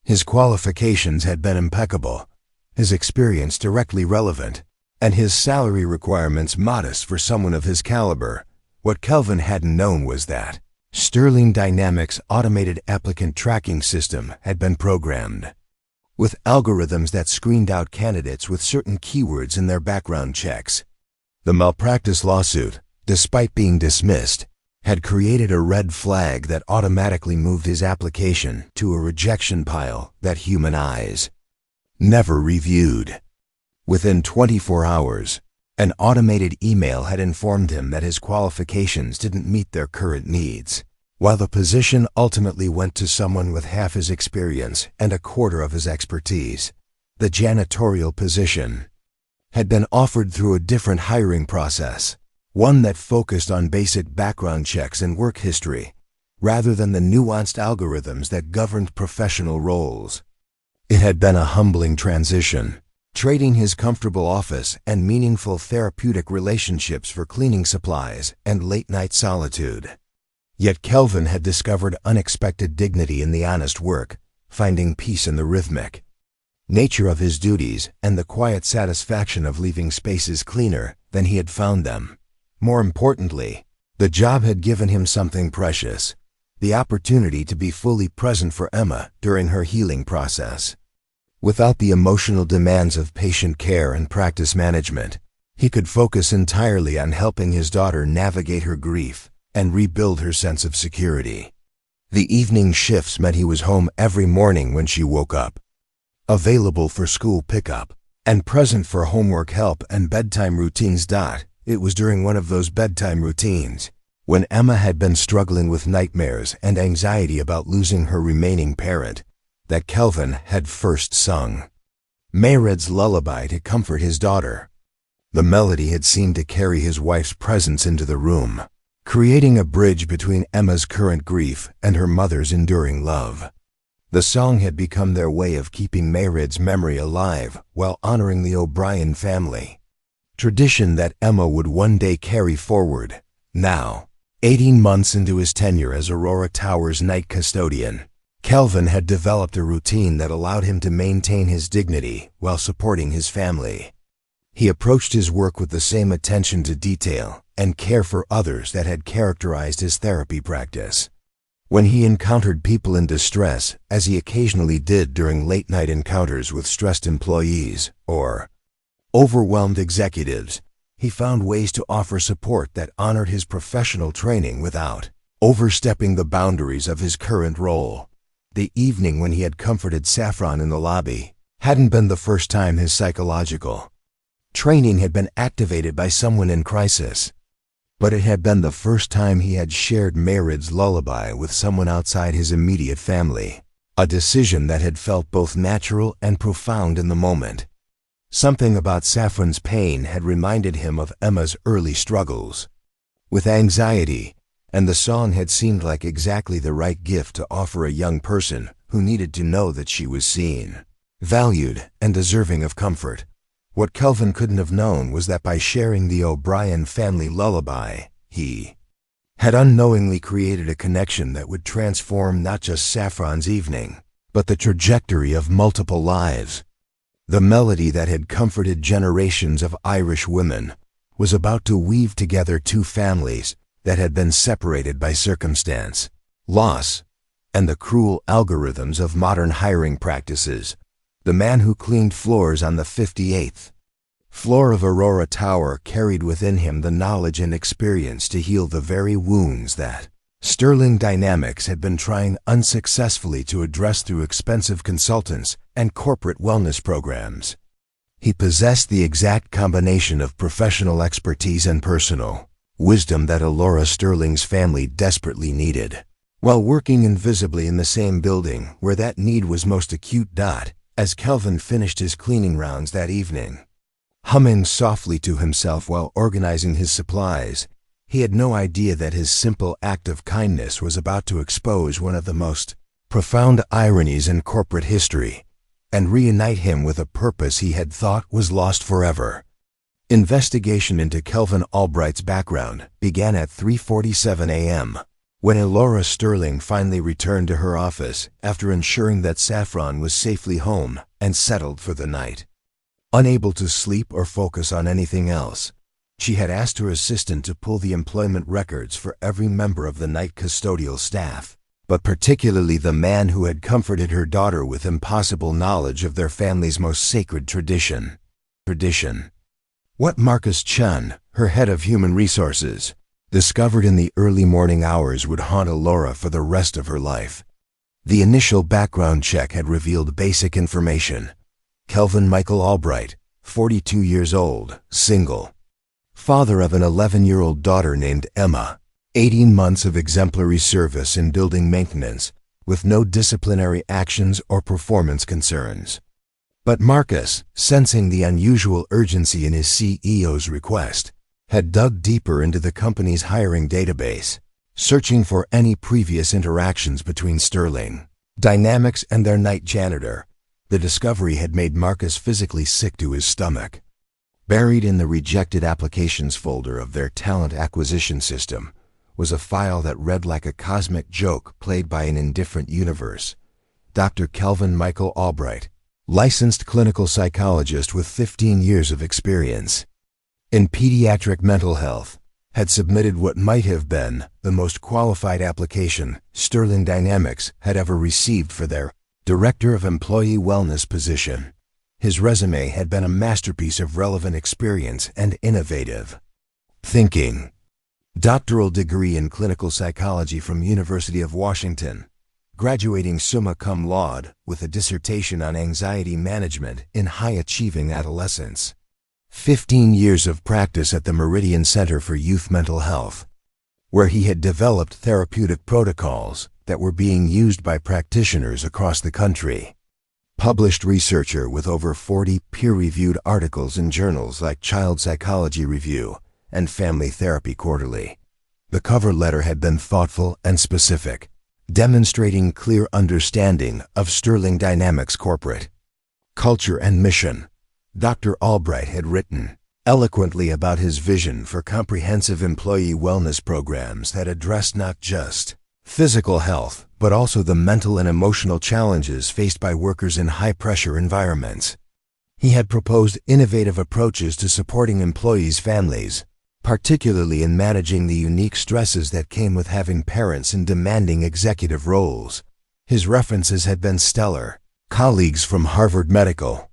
His qualifications had been impeccable, his experience directly relevant, and his salary requirements modest for someone of his caliber. What Kelvin hadn't known was that Sterling Dynamics' automated applicant tracking system had been programmed with algorithms that screened out candidates with certain keywords in their background checks. The malpractice lawsuit, despite being dismissed, had created a red flag that automatically moved his application to a rejection pile that human eyes never reviewed. Within 24 hours, an automated email had informed him that his qualifications didn't meet their current needs. While the position ultimately went to someone with half his experience and a quarter of his expertise, the janitorial position had been offered through a different hiring process, one that focused on basic background checks and work history, rather than the nuanced algorithms that governed professional roles. It had been a humbling transition, trading his comfortable office and meaningful therapeutic relationships for cleaning supplies and late-night solitude. Yet Kelvin had discovered unexpected dignity in the honest work, finding peace in the rhythmic nature of his duties and the quiet satisfaction of leaving spaces cleaner than he had found them. More importantly, the job had given him something precious: the opportunity to be fully present for Emma during her healing process. Without the emotional demands of patient care and practice management, he could focus entirely on helping his daughter navigate her grief and rebuild her sense of security. The evening shifts meant he was home every morning when she woke up, available for school pickup, and present for homework help and bedtime routines. It was during one of those bedtime routines, when Emma had been struggling with nightmares and anxiety about losing her remaining parent, that Kelvin had first sung Mayred's lullaby to comfort his daughter. The melody had seemed to carry his wife's presence into the room, creating a bridge between Emma's current grief and her mother's enduring love. The song had become their way of keeping Mayred's memory alive while honoring the O'Brien family. Tradition that Emma would one day carry forward. Now, 18 months into his tenure as Aurora Towers night custodian, Kelvin had developed a routine that allowed him to maintain his dignity while supporting his family. He approached his work with the same attention to detail and care for others that had characterized his therapy practice. When he encountered people in distress, as he occasionally did during late-night encounters with stressed employees or overwhelmed executives, he found ways to offer support that honored his professional training without overstepping the boundaries of his current role. The evening when he had comforted Saffron in the lobby hadn't been the first time his psychological training had been activated by someone in crisis, but it had been the first time he had shared Mayred's lullaby with someone outside his immediate family, a decision that had felt both natural and profound in the moment. Something about Saffron's pain had reminded him of Emma's early struggles with anxiety, and the song had seemed like exactly the right gift to offer a young person who needed to know that she was seen, valued, and deserving of comfort. What Kelvin couldn't have known was that by sharing the O'Brien family lullaby, he had unknowingly created a connection that would transform not just Saffron's evening, but the trajectory of multiple lives. The melody that had comforted generations of Irish women was about to weave together two families that had been separated by circumstance, loss, and the cruel algorithms of modern hiring practices. The man who cleaned floors on the 58th floor of Aurora Tower carried within him the knowledge and experience to heal the very wounds that Sterling Dynamics had been trying unsuccessfully to address through expensive consultants and corporate wellness programs. He possessed the exact combination of professional expertise and personal wisdom that Elora Sterling's family desperately needed, while working invisibly in the same building where that need was most acute. As Kelvin finished his cleaning rounds that evening, humming softly to himself while organizing his supplies, he had no idea that his simple act of kindness was about to expose one of the most profound ironies in corporate history and reunite him with a purpose he had thought was lost forever. Investigation into Kelvin Albright's background began at 3:47 a.m. when Elora Sterling finally returned to her office after ensuring that Saffron was safely home and settled for the night. Unable to sleep or focus on anything else, she had asked her assistant to pull the employment records for every member of the night custodial staff, but particularly the man who had comforted her daughter with impossible knowledge of their family's most sacred tradition. What Marcus Chun, her head of human resources, discovered in the early morning hours would haunt Elora for the rest of her life. The initial background check had revealed basic information. Kelvin Michael Albright, 42 years old, single, father of an 11-year-old daughter named Emma, 18 months of exemplary service in building maintenance, with no disciplinary actions or performance concerns. But Marcus, sensing the unusual urgency in his CEO's request, had dug deeper into the company's hiring database, searching for any previous interactions between Sterling Dynamics and their night janitor. The discovery had made Marcus physically sick to his stomach. Buried in the rejected applications folder of their talent acquisition system was a file that read like a cosmic joke played by an indifferent universe. Dr. Kelvin Michael Albright, licensed clinical psychologist with 15 years of experience in pediatric mental health, had submitted what might have been the most qualified application Sterling Dynamics had ever received for their Director of Employee Wellness position. His resume had been a masterpiece of relevant experience and innovative thinking. Doctoral degree in clinical psychology from University of Washington, graduating summa cum laude with a dissertation on anxiety management in high-achieving adolescents. 15 years of practice at the Meridian Center for Youth Mental Health, where he had developed therapeutic protocols that were being used by practitioners across the country. Published researcher with over 40 peer-reviewed articles in journals like Child Psychology Review and Family Therapy Quarterly. The cover letter had been thoughtful and specific, demonstrating clear understanding of Sterling Dynamics' corporate culture and mission. Dr. Albright had written eloquently about his vision for comprehensive employee wellness programs that addressed not just physical health, but also the mental and emotional challenges faced by workers in high-pressure environments. He had proposed innovative approaches to supporting employees' families, particularly in managing the unique stresses that came with having parents in demanding executive roles. His references had been stellar. Colleagues from Harvard Medical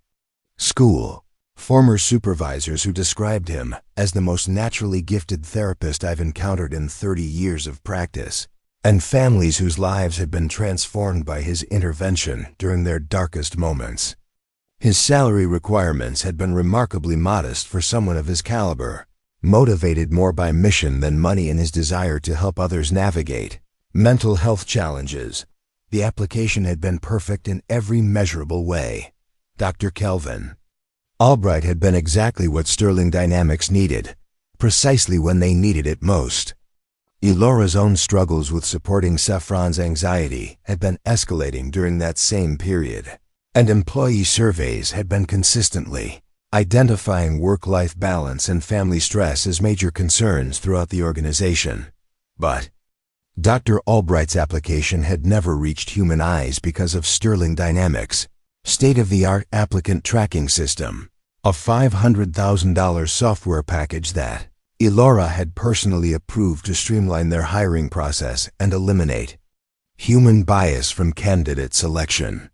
School, former supervisors who described him as the most naturally gifted therapist I've encountered in 30 years of practice, and families whose lives had been transformed by his intervention during their darkest moments. His salary requirements had been remarkably modest for someone of his caliber, motivated more by mission than money in his desire to help others navigate mental health challenges. The application had been perfect in every measurable way. Dr. Kelvin Albright had been exactly what Sterling Dynamics needed, precisely when they needed it most. Elora's own struggles with supporting Saffron's anxiety had been escalating during that same period, and employee surveys had been consistently identifying work-life balance and family stress as major concerns throughout the organization. But Dr. Albright's application had never reached human eyes because of Sterling Dynamics' state-of-the-art applicant tracking system, a $500,000 software package that Elora had personally approved to streamline their hiring process and eliminate human bias from candidate selection.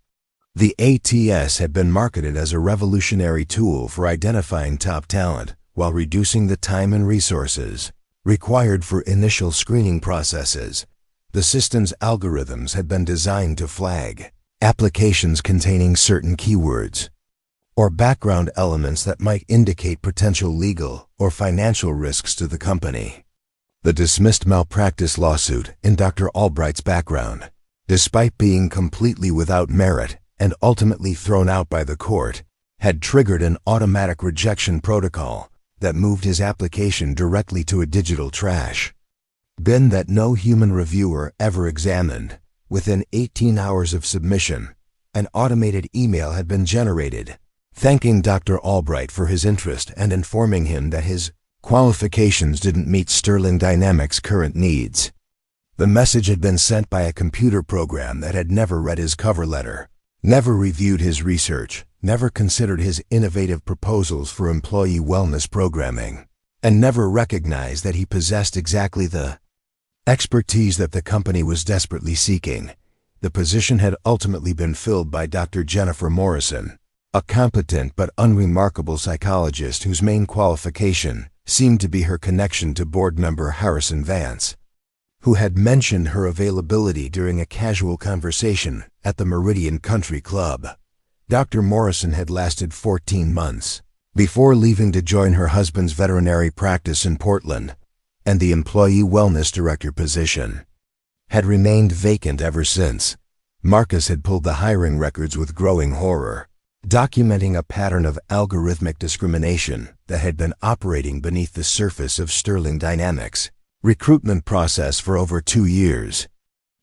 The ATS had been marketed as a revolutionary tool for identifying top talent while reducing the time and resources required for initial screening processes. The system's algorithms had been designed to flag applications containing certain keywords or background elements that might indicate potential legal or financial risks to the company. The dismissed malpractice lawsuit in Dr. Albright's background, despite being completely without merit and ultimately thrown out by the court, had triggered an automatic rejection protocol that moved his application directly to a digital trash bin that no human reviewer ever examined. Within 18 hours of submission, an automated email had been generated, thanking Dr. Albright for his interest and informing him that his qualifications didn't meet Sterling Dynamics' current needs. The message had been sent by a computer program that had never read his cover letter, never reviewed his research, never considered his innovative proposals for employee wellness programming, and never recognized that he possessed exactly the expertise that the company was desperately seeking. The position had ultimately been filled by Dr. Jennifer Morrison, a competent but unremarkable psychologist whose main qualification seemed to be her connection to board member Harrison Vance, who had mentioned her availability during a casual conversation at the Meridian Country Club. Dr. Morrison had lasted 14 months before leaving to join her husband's veterinary practice in Portland, and the employee wellness director position had remained vacant ever since. Marcus had pulled the hiring records with growing horror, documenting a pattern of algorithmic discrimination that had been operating beneath the surface of Sterling Dynamics' recruitment process for over 2 years.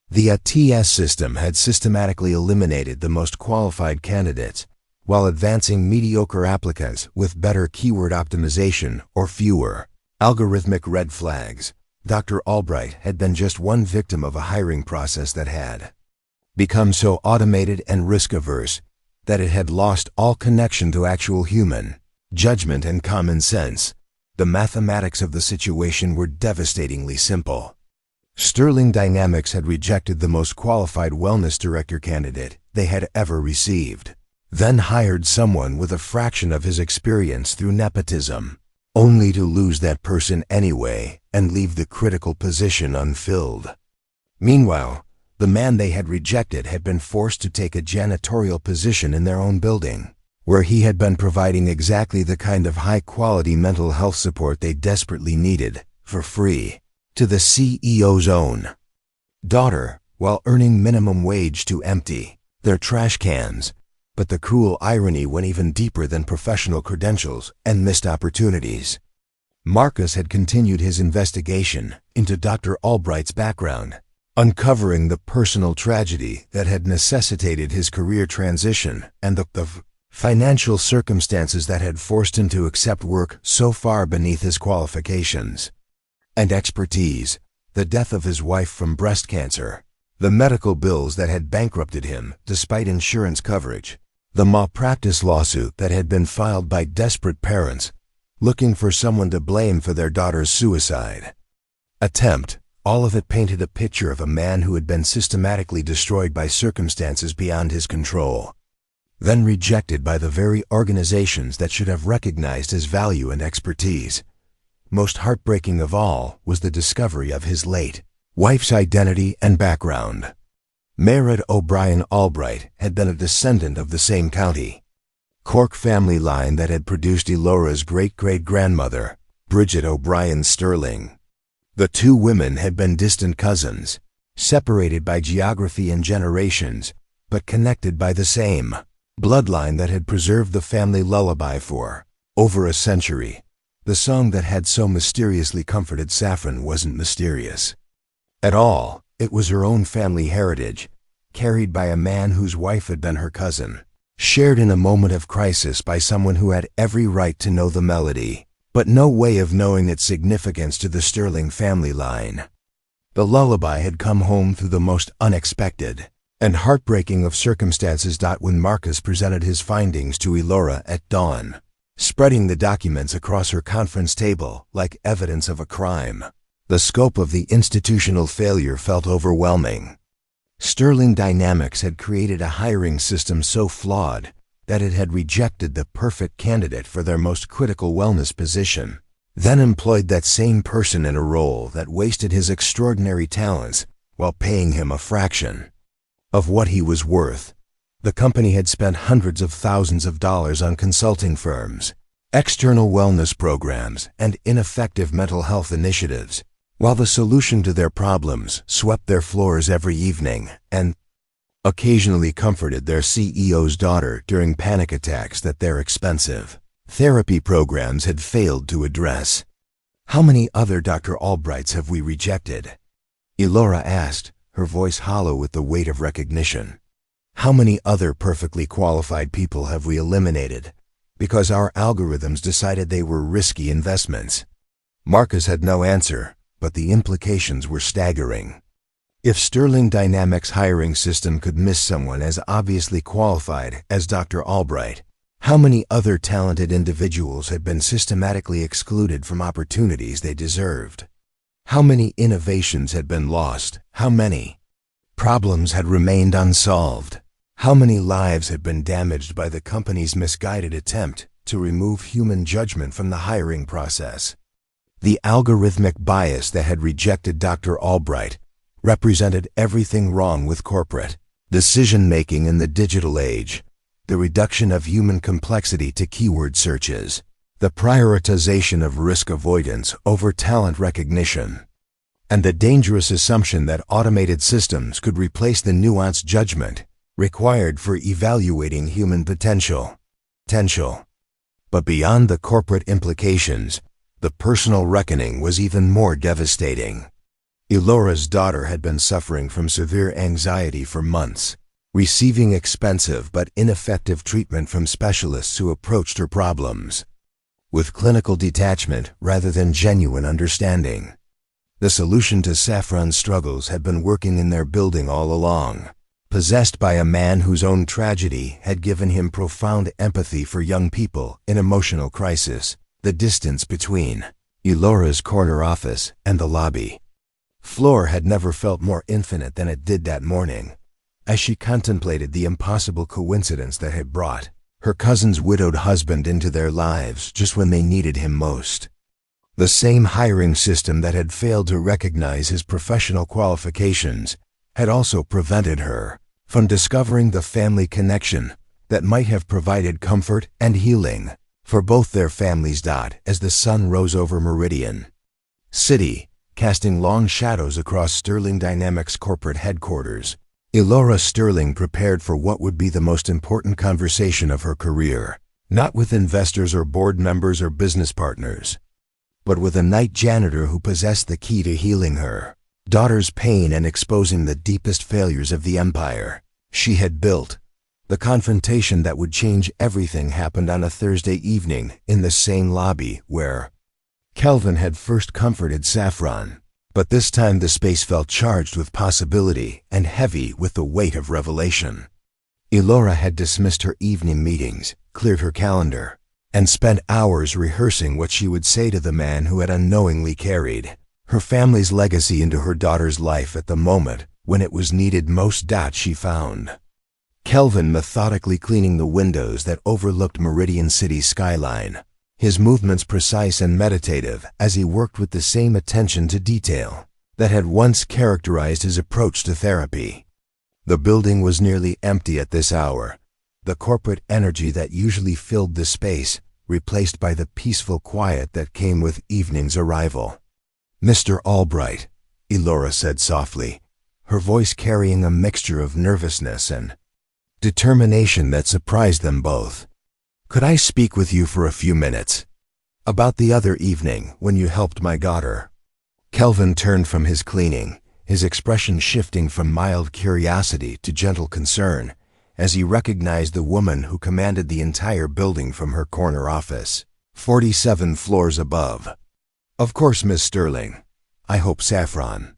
The ATS system had systematically eliminated the most qualified candidates while advancing mediocre applicants with better keyword optimization or fewer algorithmic red flags. Dr. Albright had been just one victim of a hiring process that had become so automated and risk-averse that it had lost all connection to actual human judgment and common sense. The mathematics of the situation were devastatingly simple. Sterling Dynamics had rejected the most qualified wellness director candidate they had ever received, then hired someone with a fraction of his experience through nepotism, only to lose that person anyway and leave the critical position unfilled. Meanwhile, the man they had rejected had been forced to take a janitorial position in their own building, where he had been providing exactly the kind of high-quality mental health support they desperately needed, for free, to the CEO's own daughter, while earning minimum wage to empty their trash cans. But the cruel irony went even deeper than professional credentials and missed opportunities. Marcus had continued his investigation into Dr. Albright's background, uncovering the personal tragedy that had necessitated his career transition and the financial circumstances that had forced him to accept work so far beneath his qualifications and expertise, the death of his wife from breast cancer, the medical bills that had bankrupted him despite insurance coverage, the malpractice lawsuit that had been filed by desperate parents looking for someone to blame for their daughter's suicide attempt. All of it painted a picture of a man who had been systematically destroyed by circumstances beyond his control, then rejected by the very organizations that should have recognized his value and expertise. Most heartbreaking of all was the discovery of his late wife's identity and background. Mered O'Brien Albright had been a descendant of the same county Cork family line that had produced Elora's great-great-grandmother, Bridget O'Brien Sterling. The two women had been distant cousins, separated by geography and generations, but connected by the same bloodline that had preserved the family lullaby for over a century. The song that had so mysteriously comforted Saffron wasn't mysterious at all. It was her own family heritage, carried by a man whose wife had been her cousin, shared in a moment of crisis by someone who had every right to know the melody, but no way of knowing its significance to the Sterling family line. The lullaby had come home through the most unexpected and heartbreaking of circumstances. When Marcus presented his findings to Elora at dawn, spreading the documents across her conference table like evidence of a crime, the scope of the institutional failure felt overwhelming. Sterling Dynamics had created a hiring system so flawed that it had rejected the perfect candidate for their most critical wellness position, then employed that same person in a role that wasted his extraordinary talents while paying him a fraction of what he was worth. The company had spent hundreds of thousands of dollars on consulting firms, external wellness programs, and ineffective mental health initiatives, while the solution to their problems swept their floors every evening and occasionally comforted their CEO's daughter during panic attacks that their expensive therapy programs had failed to address. How many other Dr. Albrights have we rejected? Elora asked, her voice hollow with the weight of recognition. How many other perfectly qualified people have we eliminated because our algorithms decided they were risky investments? Marcus had no answer, but the implications were staggering. If Sterling Dynamics' hiring system could miss someone as obviously qualified as Dr. Albright, how many other talented individuals had been systematically excluded from opportunities they deserved? How many innovations had been lost? How many problems had remained unsolved? How many lives had been damaged by the company's misguided attempt to remove human judgment from the hiring process? The algorithmic bias that had rejected Dr. Albright represented everything wrong with corporate decision-making in the digital age: the reduction of human complexity to keyword searches, the prioritization of risk avoidance over talent recognition, and the dangerous assumption that automated systems could replace the nuanced judgment required for evaluating human potential. But beyond the corporate implications, the personal reckoning was even more devastating. Elora's daughter had been suffering from severe anxiety for months, receiving expensive but ineffective treatment from specialists who approached her problems with clinical detachment rather than genuine understanding. The solution to Saffron's struggles had been working in their building all along, possessed by a man whose own tragedy had given him profound empathy for young people in emotional crisis. The distance between Elora's corner office and the lobby floor had never felt more infinite than it did that morning, as she contemplated the impossible coincidence that had brought her cousin's widowed husband into their lives just when they needed him most. The same hiring system that had failed to recognize his professional qualifications had also prevented her from discovering the family connection that might have provided comfort and healing for both their families. As the sun rose over Meridian City, casting long shadows across Sterling Dynamics corporate headquarters, Elora Sterling prepared for what would be the most important conversation of her career, not with investors or board members or business partners, but with a night janitor who possessed the key to healing her. daughter's pain and exposing the deepest failures of the empire she had built. The confrontation that would change everything happened on a Thursday evening in the same lobby where Kelvin had first comforted Saffron. But this time the space felt charged with possibility and heavy with the weight of revelation. Elora had dismissed her evening meetings, cleared her calendar, and spent hours rehearsing what she would say to the man who had unknowingly carried her family's legacy into her daughter's life at the moment when it was needed most. She found Kelvin methodically cleaning the windows that overlooked Meridian City's skyline, his movements precise and meditative as he worked with the same attention to detail that had once characterized his approach to therapy. The building was nearly empty at this hour, the corporate energy that usually filled the space replaced by the peaceful quiet that came with evening's arrival. "Mr. Albright," Elora said softly, her voice carrying a mixture of nervousness and determination that surprised them both. "Could I speak with you for a few minutes? About the other evening when you helped my daughter?" Kelvin turned from his cleaning, his expression shifting from mild curiosity to gentle concern as he recognized the woman who commanded the entire building from her corner office, 47 floors above. "Of course, Miss Sterling. I hope Saffron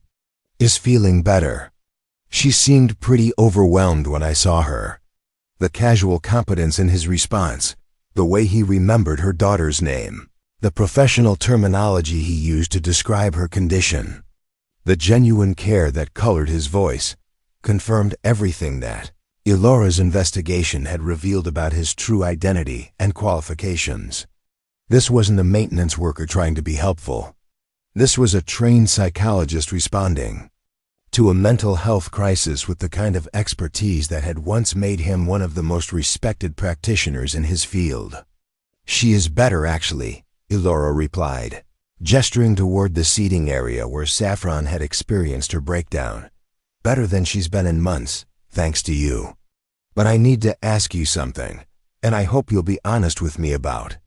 is feeling better. She seemed pretty overwhelmed when I saw her." The casual competence in his response, the way he remembered her daughter's name, the professional terminology he used to describe her condition, the genuine care that colored his voice, confirmed everything that Elora's investigation had revealed about his true identity and qualifications. This wasn't a maintenance worker trying to be helpful. This was a trained psychologist responding to a mental health crisis with the kind of expertise that had once made him one of the most respected practitioners in his field. "She is better, actually," Elora replied, gesturing toward the seating area where Saffron had experienced her breakdown. "Better than she's been in months, thanks to you. But I need to ask you something, and I hope you'll be honest with me about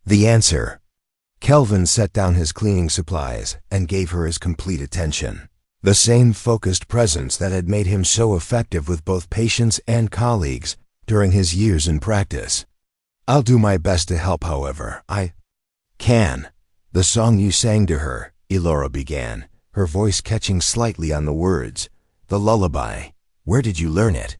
the answer." Kelvin set down his cleaning supplies and gave her his complete attention. The same focused presence that had made him so effective with both patients and colleagues during his years in practice. "I'll do my best to help however I can." "The song you sang to her," Elora began, her voice catching slightly on the words, "the lullaby, where did you learn it?"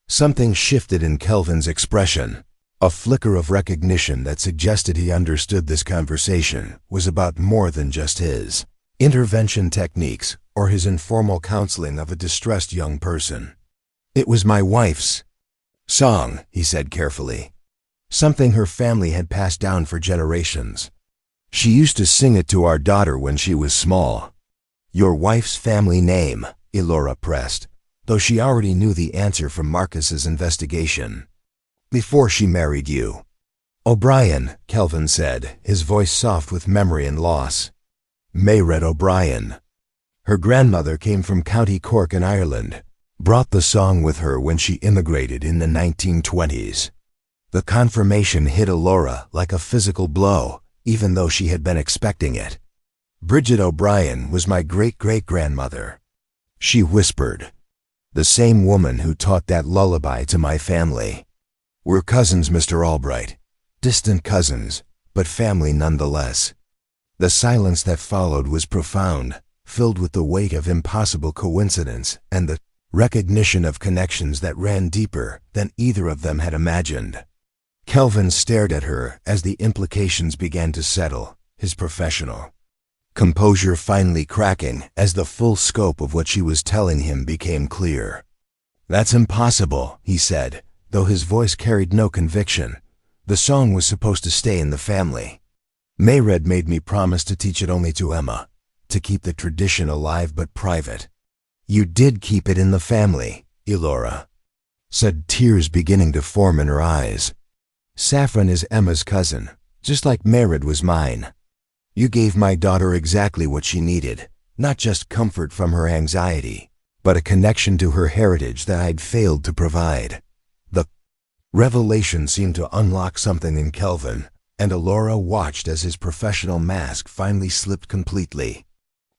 Something shifted in Kelvin's expression, a flicker of recognition that suggested he understood this conversation was about more than just his intervention techniques or his informal counseling of a distressed young person. "It was my wife's song," he said carefully. "Something her family had passed down for generations. She used to sing it to our daughter when she was small." "Your wife's family name?" Elora pressed, though she already knew the answer from Marcus's investigation. "Before she married you." "O'Brien," Kelvin said, his voice soft with memory and loss. "Mayred O'Brien. Her grandmother came from County Cork in Ireland, brought the song with her when she immigrated in the 1920s. The confirmation hit Elora like a physical blow, even though she had been expecting it. "Bridget O'Brien was my great-great-grandmother," she whispered. "The same woman who taught that lullaby to my family. We're cousins, Mr. Albright. Distant cousins, but family nonetheless." The silence that followed was profound, filled with the weight of impossible coincidence and the recognition of connections that ran deeper than either of them had imagined. Kelvin stared at her as the implications began to settle, his professional composure finally cracking as the full scope of what she was telling him became clear. "That's impossible," he said, though his voice carried no conviction. "The song was supposed to stay in the family. Mayred made me promise to teach it only to Emma, to keep the tradition alive but private." "You did keep it in the family," Elora said, tears beginning to form in her eyes. "Saffron is Emma's cousin, just like Mayred was mine. You gave my daughter exactly what she needed, not just comfort from her anxiety, but a connection to her heritage that I'd failed to provide." The revelation seemed to unlock something in Kelvin, and Elora watched as his professional mask finally slipped completely.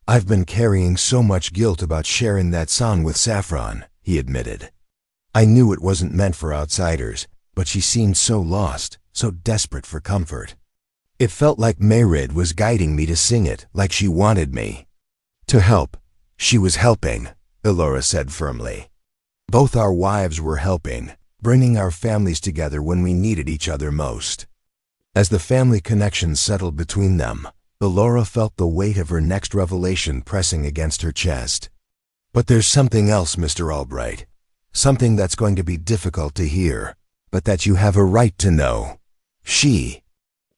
"I've been carrying so much guilt about sharing that song with Saffron," he admitted. "I knew it wasn't meant for outsiders, but she seemed so lost, so desperate for comfort. It felt like Mayred was guiding me to sing it, like she wanted me to help." "She was helping," Elora said firmly. "Both our wives were helping, bringing our families together when we needed each other most." As the family connection settled between them, Elora felt the weight of her next revelation pressing against her chest. "But there's something else, Mr. Albright. Something that's going to be difficult to hear, but that you have a right to know." She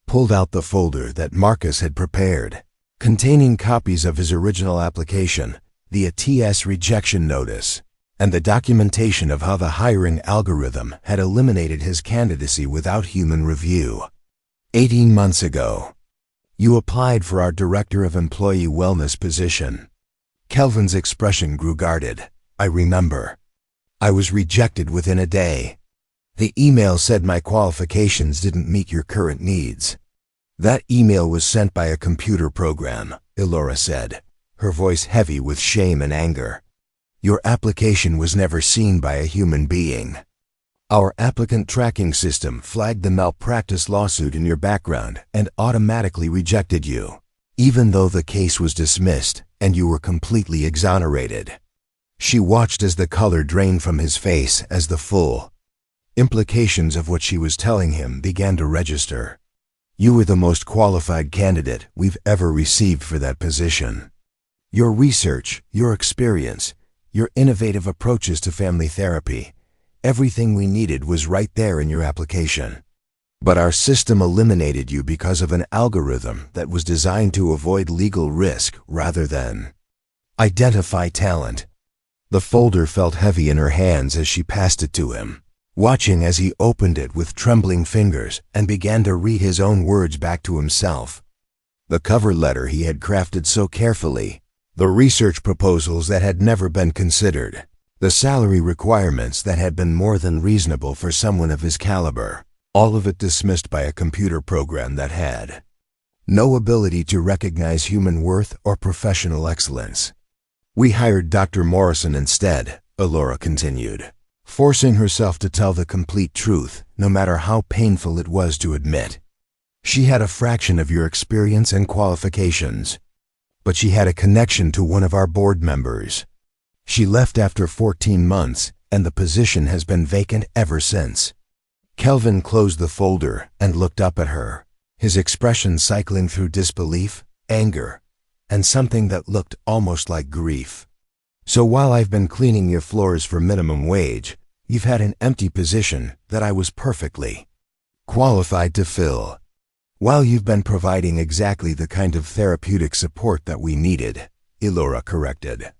pulled out the folder that Marcus had prepared, containing copies of his original application, the ATS rejection notice, and the documentation of how the hiring algorithm had eliminated his candidacy without human review. 18 months ago, you applied for our Director of Employee Wellness position." Kelvin's expression grew guarded. "I remember. I was rejected within a day. The email said my qualifications didn't meet your current needs." "That email was sent by a computer program," Elora said, her voice heavy with shame and anger. "Your application was never seen by a human being. Our applicant tracking system flagged the malpractice lawsuit in your background and automatically rejected you, even though the case was dismissed and you were completely exonerated." She watched as the color drained from his face as the full implications of what she was telling him began to register. "You were the most qualified candidate we've ever received for that position. Your research, your experience, your innovative approaches to family therapy, everything we needed was right there in your application. But our system eliminated you because of an algorithm that was designed to avoid legal risk rather than identify talent." The folder felt heavy in her hands as she passed it to him, watching as he opened it with trembling fingers and began to read his own words back to himself. The cover letter he had crafted so carefully, the research proposals that had never been considered, the salary requirements that had been more than reasonable for someone of his caliber, all of it dismissed by a computer program that had no ability to recognize human worth or professional excellence. "We hired Dr. Morrison instead," Elora continued, forcing herself to tell the complete truth, no matter how painful it was to admit. "She had a fraction of your experience and qualifications, but she had a connection to one of our board members. She left after 14 months, and the position has been vacant ever since." Kelvin closed the folder and looked up at her, his expression cycling through disbelief, anger, and something that looked almost like grief. "So while I've been cleaning your floors for minimum wage, you've had an empty position that I was perfectly qualified to fill. While you've been providing exactly the kind of therapeutic support that we needed," Elora corrected.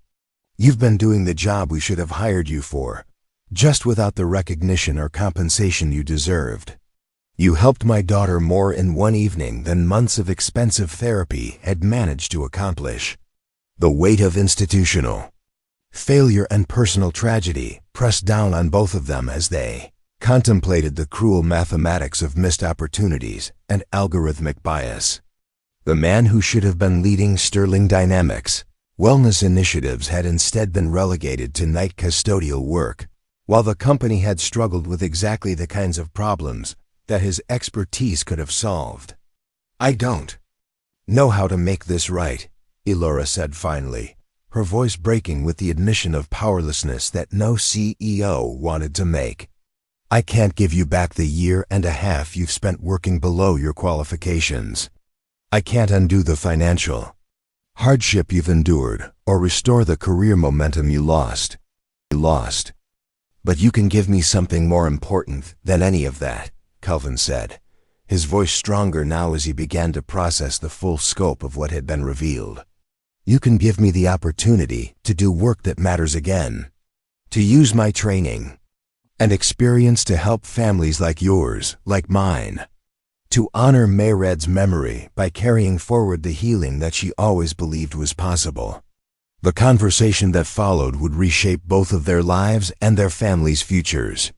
"You've been doing the job we should have hired you for, just without the recognition or compensation you deserved. You helped my daughter more in one evening than months of expensive therapy had managed to accomplish." The weight of institutional failure and personal tragedy pressed down on both of them as they contemplated the cruel mathematics of missed opportunities and algorithmic bias. The man who should have been leading Sterling Dynamics wellness initiatives had instead been relegated to night custodial work, while the company had struggled with exactly the kinds of problems that his expertise could have solved. "I don't know how to make this right," Elora said finally, her voice breaking with the admission of powerlessness that no CEO wanted to make. "I can't give you back the year and a half you've spent working below your qualifications. I can't undo the financial hardship you've endured or restore the career momentum you lost. But you can give me something more important than any of that," Kelvin said, his voice stronger now as he began to process the full scope of what had been revealed. "You can give me the opportunity to do work that matters again, to use my training and experience to help families like yours, like mine, to honor Mayred's memory by carrying forward the healing that she always believed was possible." The conversation that followed would reshape both of their lives and their families' futures.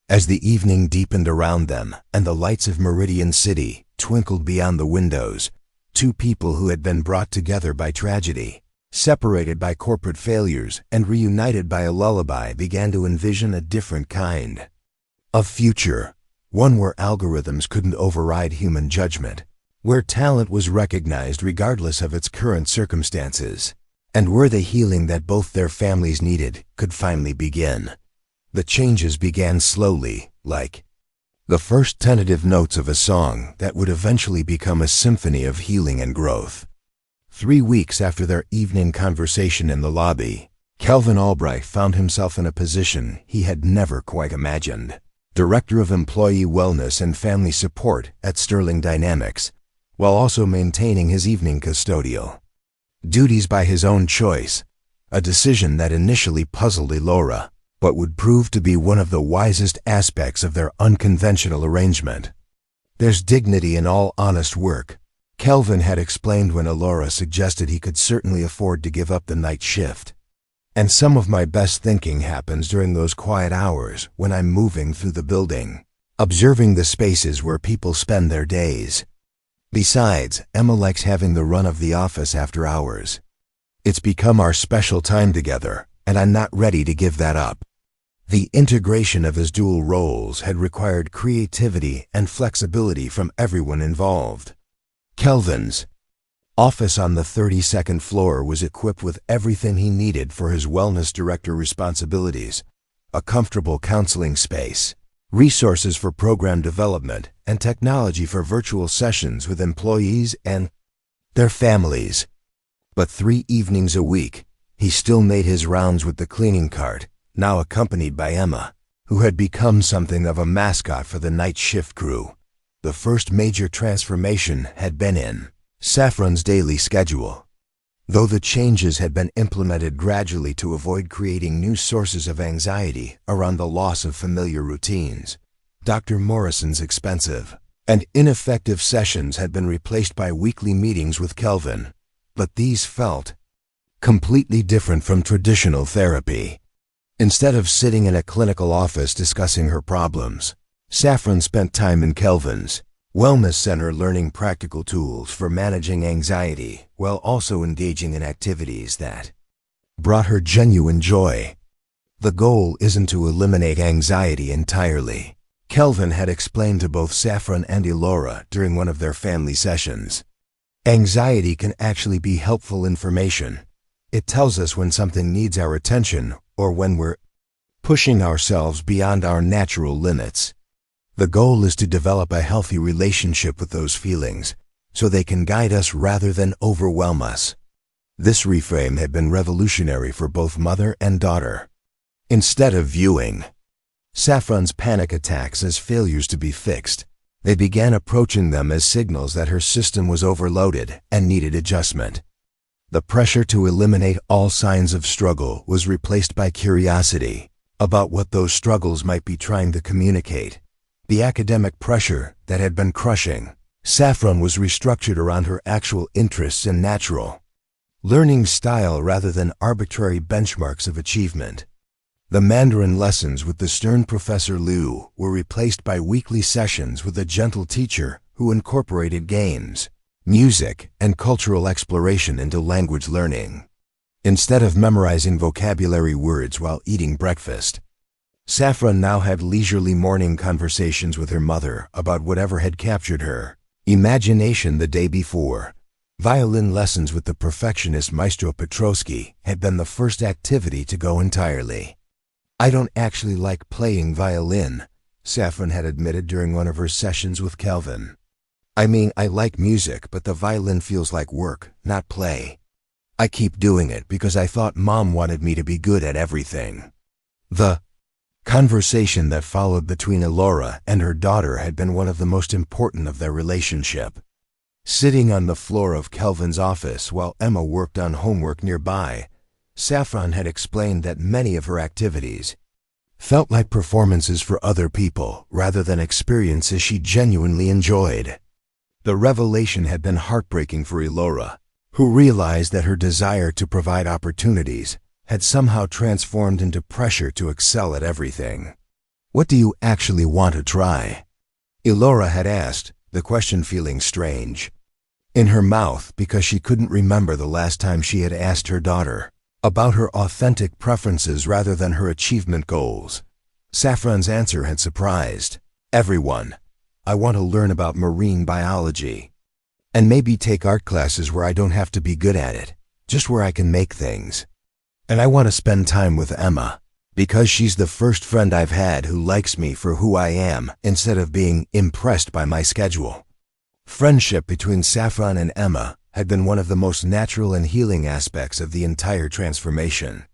As the evening deepened around them and the lights of Meridian City twinkled beyond the windows, two people who had been brought together by tragedy separated by corporate failures and reunited by a lullaby, began to envision a different kind of future, one where algorithms couldn't override human judgment, where talent was recognized regardless of its current circumstances, and where the healing that both their families needed could finally begin. The changes began slowly, like the first tentative notes of a song that would eventually become a symphony of healing and growth. 3 weeks after their evening conversation in the lobby, Kelvin Albright found himself in a position he had never quite imagined: Director of Employee Wellness and Family Support at Sterling Dynamics, while also maintaining his evening custodial duties by his own choice, a decision that initially puzzled Elora, but would prove to be one of the wisest aspects of their unconventional arrangement. "There's dignity in all honest work," Kelvin had explained when Elora suggested he could certainly afford to give up the night shift. "And some of my best thinking happens during those quiet hours when I'm moving through the building, observing the spaces where people spend their days. Besides, Emma likes having the run of the office after hours. It's become our special time together, and I'm not ready to give that up." The integration of his dual roles had required creativity and flexibility from everyone involved. Kelvin's office on the 32nd floor was equipped with everything he needed for his wellness director responsibilities: a comfortable counseling space, resources for program development, and technology for virtual sessions with employees and their families. But 3 evenings a week, he still made his rounds with the cleaning cart, now accompanied by Emma, who had become something of a mascot for the night shift crew. The first major transformation had been in Saffron's daily schedule. Though the changes had been implemented gradually to avoid creating new sources of anxiety around the loss of familiar routines, Dr. Morrison's expensive and ineffective sessions had been replaced by weekly meetings with Kelvin, but these felt completely different from traditional therapy. Instead of sitting in a clinical office discussing her problems, Saffron spent time in Kelvin's wellness center learning practical tools for managing anxiety while also engaging in activities that brought her genuine joy. "The goal isn't to eliminate anxiety entirely," Kelvin had explained to both Saffron and Elora during one of their family sessions. "Anxiety can actually be helpful information. It tells us when something needs our attention or when we're pushing ourselves beyond our natural limits. The goal is to develop a healthy relationship with those feelings so they can guide us rather than overwhelm us." This reframe had been revolutionary for both mother and daughter. Instead of viewing Saffron's panic attacks as failures to be fixed, they began approaching them as signals that her system was overloaded and needed adjustment. The pressure to eliminate all signs of struggle was replaced by curiosity about what those struggles might be trying to communicate. The academic pressure that had been crushing Saffron was restructured around her actual interests and natural learning style rather than arbitrary benchmarks of achievement. The Mandarin lessons with the stern Professor Liu were replaced by weekly sessions with a gentle teacher who incorporated games, music, and cultural exploration into language learning. Instead of memorizing vocabulary words while eating breakfast, Saffron now had leisurely morning conversations with her mother about whatever had captured her imagination the day before. Violin lessons with the perfectionist Maestro Petrosky had been the first activity to go entirely. "I don't actually like playing violin," Saffron had admitted during one of her sessions with Kelvin. "I mean, I like music, but the violin feels like work, not play. I keep doing it because I thought Mom wanted me to be good at everything." The conversation that followed between Elora and her daughter had been one of the most important of their relationship. Sitting on the floor of Kelvin's office while Emma worked on homework nearby, Saffron had explained that many of her activities felt like performances for other people rather than experiences she genuinely enjoyed. The revelation had been heartbreaking for Elora, who realized that her desire to provide opportunities had somehow transformed into pressure to excel at everything. "What do you actually want to try?" Elora had asked, the question feeling strange. in her mouth because she couldn't remember the last time she had asked her daughter about her authentic preferences rather than her achievement goals. Saffron's answer had surprised everyone. I want to learn about marine biology. And maybe take art classes where I don't have to be good at it, just where I can make things. And I want to spend time with Emma, because she's the first friend I've had who likes me for who I am instead of being impressed by my schedule. Friendship between Saffron and Emma had been one of the most natural and healing aspects of the entire transformation.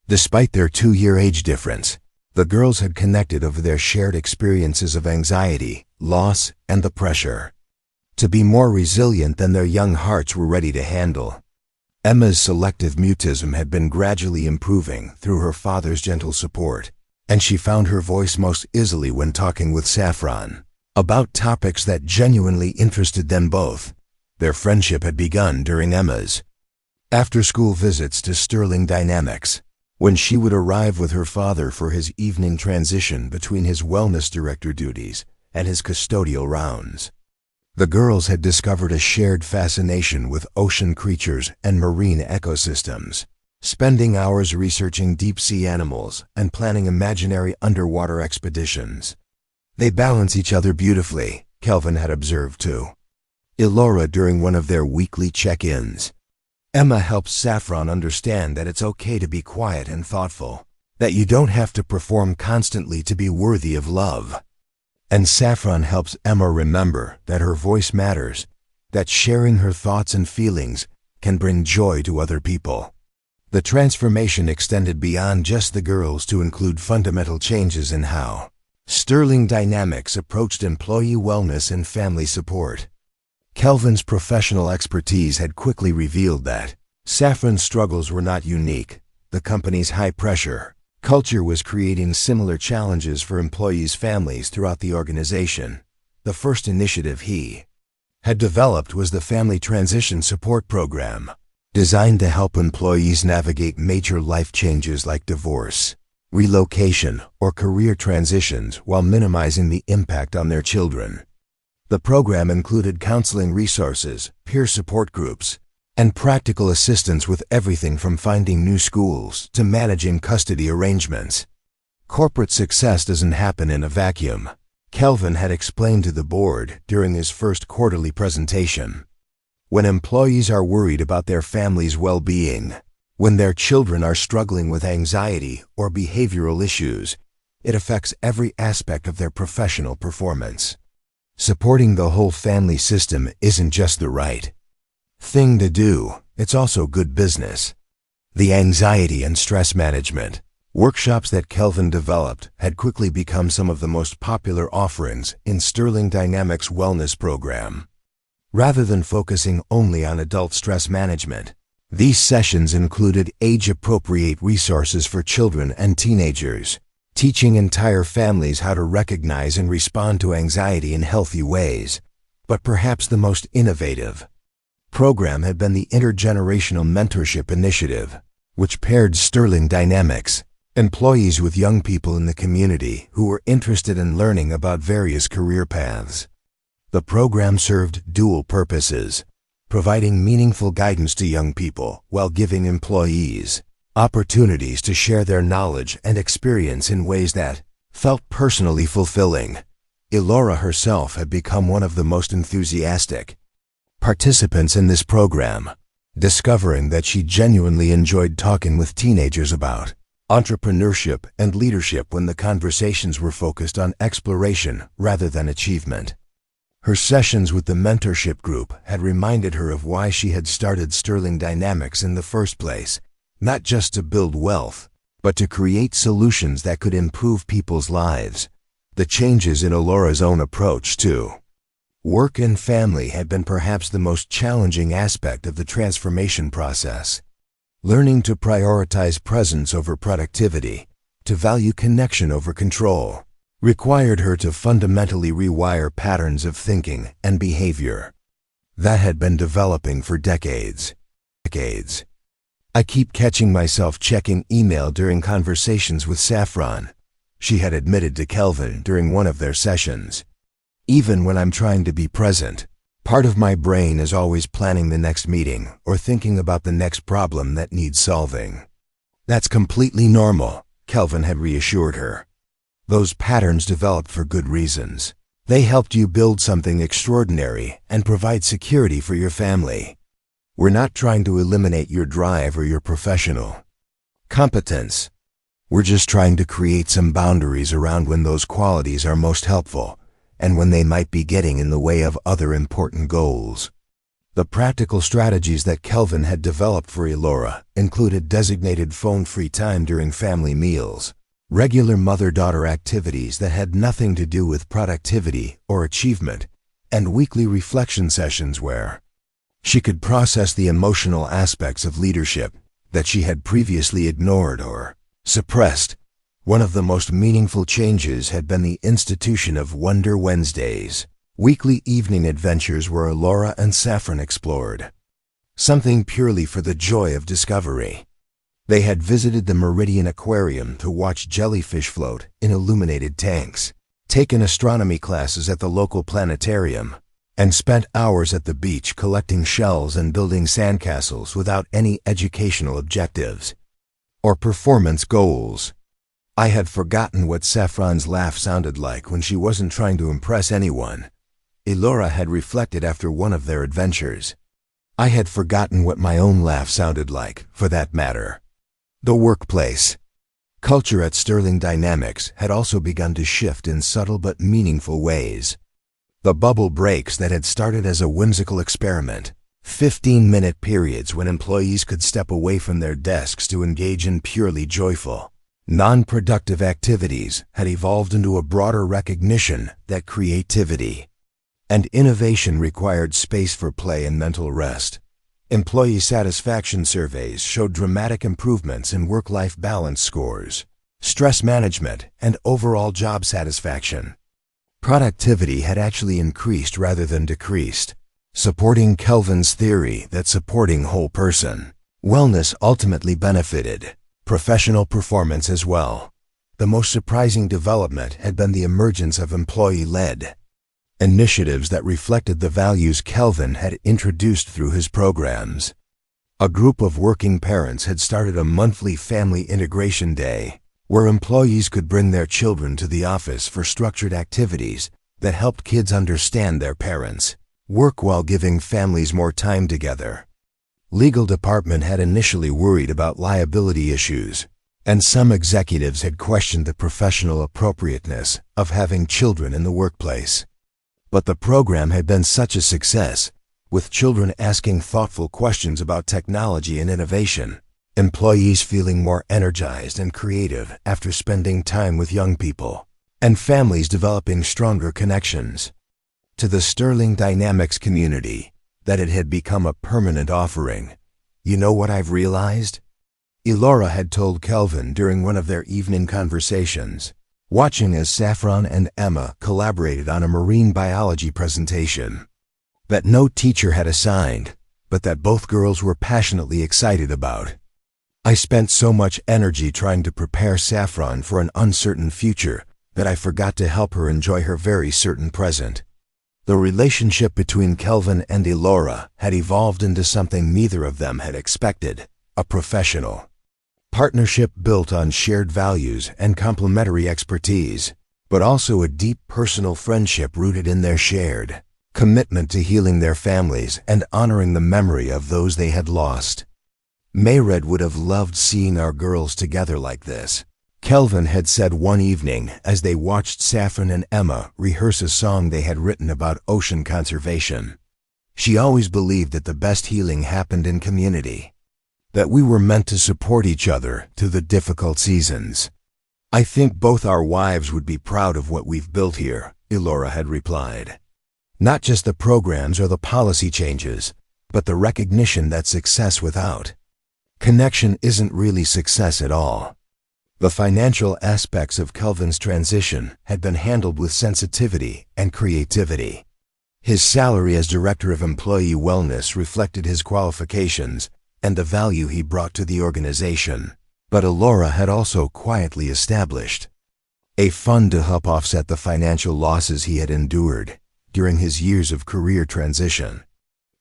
Despite their 2-year age difference, the girls had connected over their shared experiences of anxiety, loss, and the pressure to be more resilient than their young hearts were ready to handle. Emma's selective mutism had been gradually improving through her father's gentle support, and she found her voice most easily when talking with Saffron about topics that genuinely interested them both. Their friendship had begun during Emma's after-school visits to Sterling Dynamics, when she would arrive with her father for his evening transition between his wellness director duties and his custodial rounds. The girls had discovered a shared fascination with ocean creatures and marine ecosystems, spending hours researching deep-sea animals and planning imaginary underwater expeditions. They balance each other beautifully, Kelvin had observed too. Elora during one of their weekly check-ins. Emma helps Saffron understand that it's okay to be quiet and thoughtful, that you don't have to perform constantly to be worthy of love. And Saffron helps Emma remember that her voice matters, that sharing her thoughts and feelings can bring joy to other people. The transformation extended beyond just the girls to include fundamental changes in how Sterling Dynamics approached employee wellness and family support. Kelvin's professional expertise had quickly revealed that Saffron's struggles were not unique. The company's high-pressure culture was creating similar challenges for employees' families throughout the organization. The first initiative he had developed was the Family Transition Support Program, designed to help employees navigate major life changes like divorce, relocation, or career transitions while minimizing the impact on their children. The program included counseling resources, peer support groups, and practical assistance with everything from finding new schools to managing custody arrangements. Corporate success doesn't happen in a vacuum, Kelvin had explained to the board during his first quarterly presentation. When employees are worried about their family's well-being, when their children are struggling with anxiety or behavioral issues, it affects every aspect of their professional performance. Supporting the whole family system isn't just the right thing to do, it's also good business. The anxiety and stress management workshops that Kelvin developed had quickly become some of the most popular offerings in Sterling Dynamics' wellness program. Rather than focusing only on adult stress management, these sessions included age-appropriate resources for children and teenagers, teaching entire families how to recognize and respond to anxiety in healthy ways. But perhaps the most innovative program had been the Intergenerational Mentorship Initiative, which paired Sterling Dynamics employees with young people in the community who were interested in learning about various career paths. The program served dual purposes, providing meaningful guidance to young people while giving employees opportunities to share their knowledge and experience in ways that felt personally fulfilling. Elora herself had become one of the most enthusiastic participants in this program, discovering that she genuinely enjoyed talking with teenagers about entrepreneurship and leadership when the conversations were focused on exploration rather than achievement. Her sessions with the mentorship group had reminded her of why she had started Sterling Dynamics in the first place, not just to build wealth, but to create solutions that could improve people's lives. The changes in Elora's own approach to work and family had been perhaps the most challenging aspect of the transformation process. Learning to prioritize presence over productivity, to value connection over control, required her to fundamentally rewire patterns of thinking and behavior that had been developing for decades. I keep catching myself checking email during conversations with Saffron, she had admitted to Kelvin during one of their sessions. Even when I'm trying to be present, Part of my brain is always planning the next meeting or thinking about the next problem that needs solving. That's completely normal, Kelvin had reassured her. Those patterns developed for good reasons. They helped you build something extraordinary and provide security for your family. We're not trying to eliminate your drive or your professional competence. We're just trying to create some boundaries around when those qualities are most helpful and when they might be getting in the way of other important goals. The practical strategies that Kelvin had developed for Elora included designated phone-free time during family meals, regular mother-daughter activities that had nothing to do with productivity or achievement, and weekly reflection sessions where she could process the emotional aspects of leadership that she had previously ignored or suppressed. One of the most meaningful changes had been the institution of Wonder Wednesdays, weekly evening adventures where Elora and Saffron explored something purely for the joy of discovery. They had visited the Meridian Aquarium to watch jellyfish float in illuminated tanks, taken astronomy classes at the local planetarium, and spent hours at the beach collecting shells and building sandcastles without any educational objectives or performance goals. I had forgotten what Saffron's laugh sounded like when she wasn't trying to impress anyone, Elora had reflected after one of their adventures. I had forgotten what my own laugh sounded like, for that matter. The workplace culture at Sterling Dynamics had also begun to shift in subtle but meaningful ways. The bubble breaks that had started as a whimsical experiment, 15-minute periods when employees could step away from their desks to engage in purely joyful, non-productive activities, had evolved into a broader recognition that creativity and innovation required space for play and mental rest. Employee satisfaction surveys showed dramatic improvements in work-life balance scores, stress management, and overall job satisfaction. Productivity had actually increased rather than decreased, supporting Kelvin's theory that supporting whole person wellness ultimately benefited professional performance as well. The most surprising development had been the emergence of employee-led initiatives that reflected the values Kelvin had introduced through his programs. A group of working parents had started a monthly family integration day, where employees could bring their children to the office for structured activities that helped kids understand their parents' work while giving families more time together. Legal department had initially worried about liability issues, and some executives had questioned the professional appropriateness of having children in the workplace. But the program had been such a success, with children asking thoughtful questions about technology and innovation, employees feeling more energized and creative after spending time with young people, and families developing stronger connections to the Sterling Dynamics community, that it had become a permanent offering. You know what I've realized? Elora had told Kelvin during one of their evening conversations, watching as Saffron and Emma collaborated on a marine biology presentation, that no teacher had assigned, but that both girls were passionately excited about. I spent so much energy trying to prepare Saffron for an uncertain future that I forgot to help her enjoy her very certain present. The relationship between Kelvin and Elora had evolved into something neither of them had expected, a professional partnership built on shared values and complementary expertise, but also a deep personal friendship rooted in their shared commitment to healing their families and honoring the memory of those they had lost. Mayred would have loved seeing our girls together like this, Kelvin had said one evening as they watched Saffron and Emma rehearse a song they had written about ocean conservation. She always believed that the best healing happened in community, that we were meant to support each other through the difficult seasons. I think both our wives would be proud of what we've built here, Elora had replied. Not just the programs or the policy changes, but the recognition that success without connection isn't really success at all. The financial aspects of Kelvin's transition had been handled with sensitivity and creativity. His salary as Director of Employee Wellness reflected his qualifications and the value he brought to the organization. But Elora had also quietly established a fund to help offset the financial losses he had endured during his years of career transition.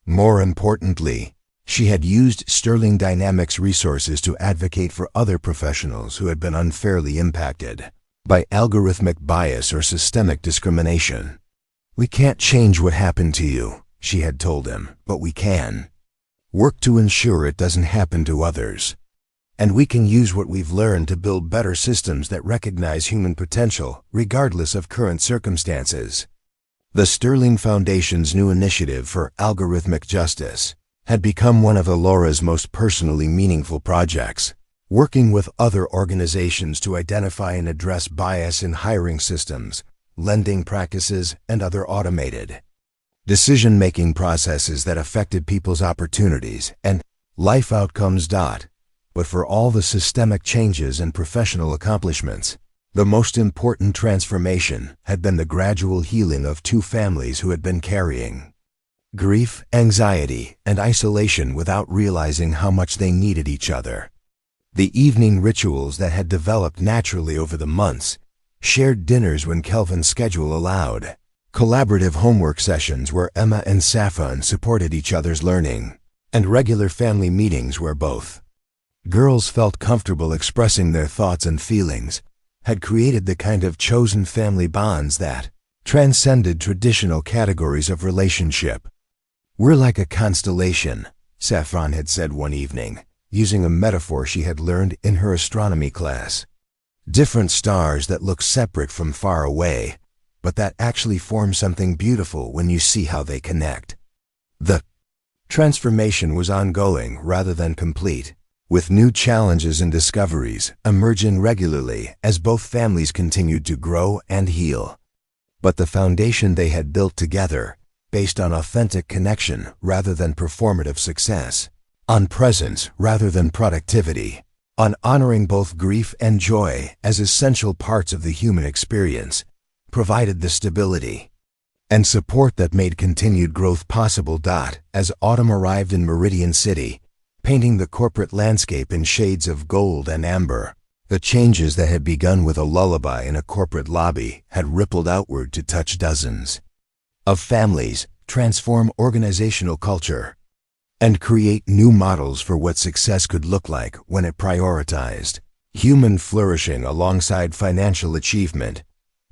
More importantly, she had used Sterling Dynamics resources to advocate for other professionals who had been unfairly impacted by algorithmic bias or systemic discrimination. "We can't change what happened to you," she had told him, "but we can work to ensure it doesn't happen to others. And we can use what we've learned to build better systems that recognize human potential, regardless of current circumstances." The Sterling Foundation's new initiative for algorithmic justice had become one of Alora's most personally meaningful projects, working with other organizations to identify and address bias in hiring systems, lending practices, and other automated decision-making processes that affected people's opportunities and life outcomes. But for all the systemic changes and professional accomplishments, the most important transformation had been the gradual healing of two families who had been carrying grief, anxiety, and isolation without realizing how much they needed each other. The evening rituals that had developed naturally over the months, shared dinners when Kelvin's schedule allowed, collaborative homework sessions where Emma and Saffron supported each other's learning, and regular family meetings where both girls felt comfortable expressing their thoughts and feelings, had created the kind of chosen family bonds that transcended traditional categories of relationship. "We're like a constellation," Saffron had said one evening, using a metaphor she had learned in her astronomy class. "Different stars that look separate from far away, but that actually form something beautiful when you see how they connect." The transformation was ongoing rather than complete, with new challenges and discoveries emerging regularly as both families continued to grow and heal. But the foundation they had built together, based on authentic connection rather than performative success, on presence rather than productivity, on honoring both grief and joy as essential parts of the human experience, provided the stability and support that made continued growth possible. As autumn arrived in Meridian City, painting the corporate landscape in shades of gold and amber, the changes that had begun with a lullaby in a corporate lobby had rippled outward to touch dozens of families, transform organizational culture, and create new models for what success could look like when it prioritized human flourishing alongside financial achievement.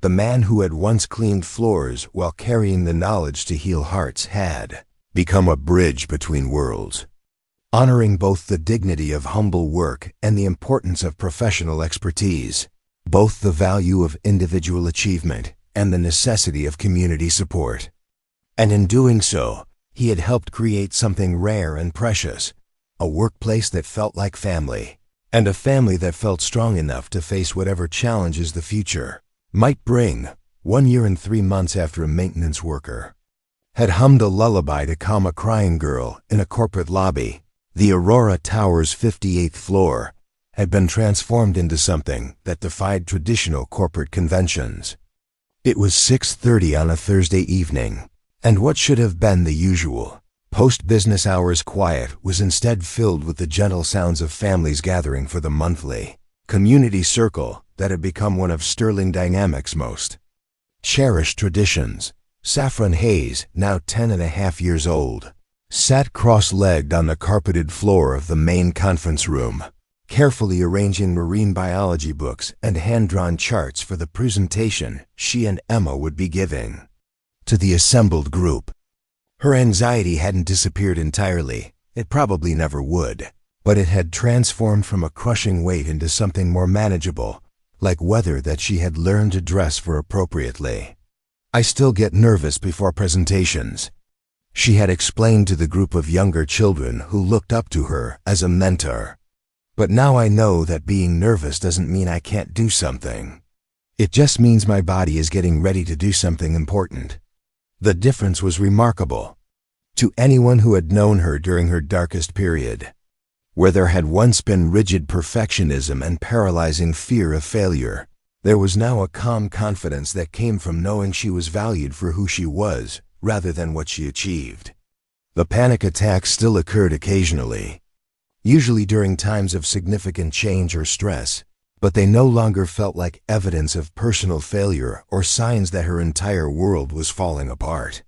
The man who had once cleaned floors while carrying the knowledge to heal hearts had become a bridge between worlds, honoring both the dignity of humble work and the importance of professional expertise, both the value of individual achievement and the necessity of community support. And in doing so, he had helped create something rare and precious, a workplace that felt like family, and a family that felt strong enough to face whatever challenges the future might bring. 1 year and 3 months after a maintenance worker had hummed a lullaby to calm a crying girl in a corporate lobby, the Aurora Tower's 58th floor had been transformed into something that defied traditional corporate conventions. It was 6:30 on a Thursday evening, and what should have been the usual post-business hours quiet was instead filled with the gentle sounds of families gathering for the monthly community circle that had become one of Sterling Dynamics' most cherished traditions. Saffron Hayes, now 10.5 years old, sat cross-legged on the carpeted floor of the main conference room, carefully arranging marine biology books and hand-drawn charts for the presentation she and Emma would be giving to the assembled group. Her anxiety hadn't disappeared entirely, it probably never would, but it had transformed from a crushing weight into something more manageable, like weather that she had learned to dress for appropriately. "I still get nervous before presentations," she had explained to the group of younger children who looked up to her as a mentor. "But now I know that being nervous doesn't mean I can't do something. It just means my body is getting ready to do something important." The difference was remarkable. To anyone who had known her during her darkest period, where there had once been rigid perfectionism and paralyzing fear of failure, there was now a calm confidence that came from knowing she was valued for who she was rather than what she achieved. The panic attacks still occurred occasionally, usually during times of significant change or stress, but they no longer felt like evidence of personal failure or signs that her entire world was falling apart.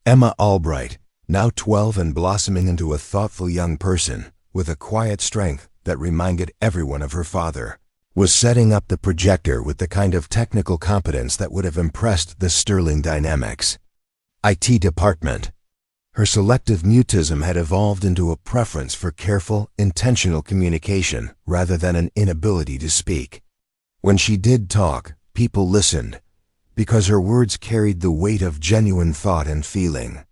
Emma Albright, now 12 and blossoming into a thoughtful young person with a quiet strength that reminded everyone of her father, was setting up the projector with the kind of technical competence that would have impressed the Sterling Dynamics IT department. Her selective mutism had evolved into a preference for careful, intentional communication rather than an inability to speak. When she did talk, people listened, because her words carried the weight of genuine thought and feeling.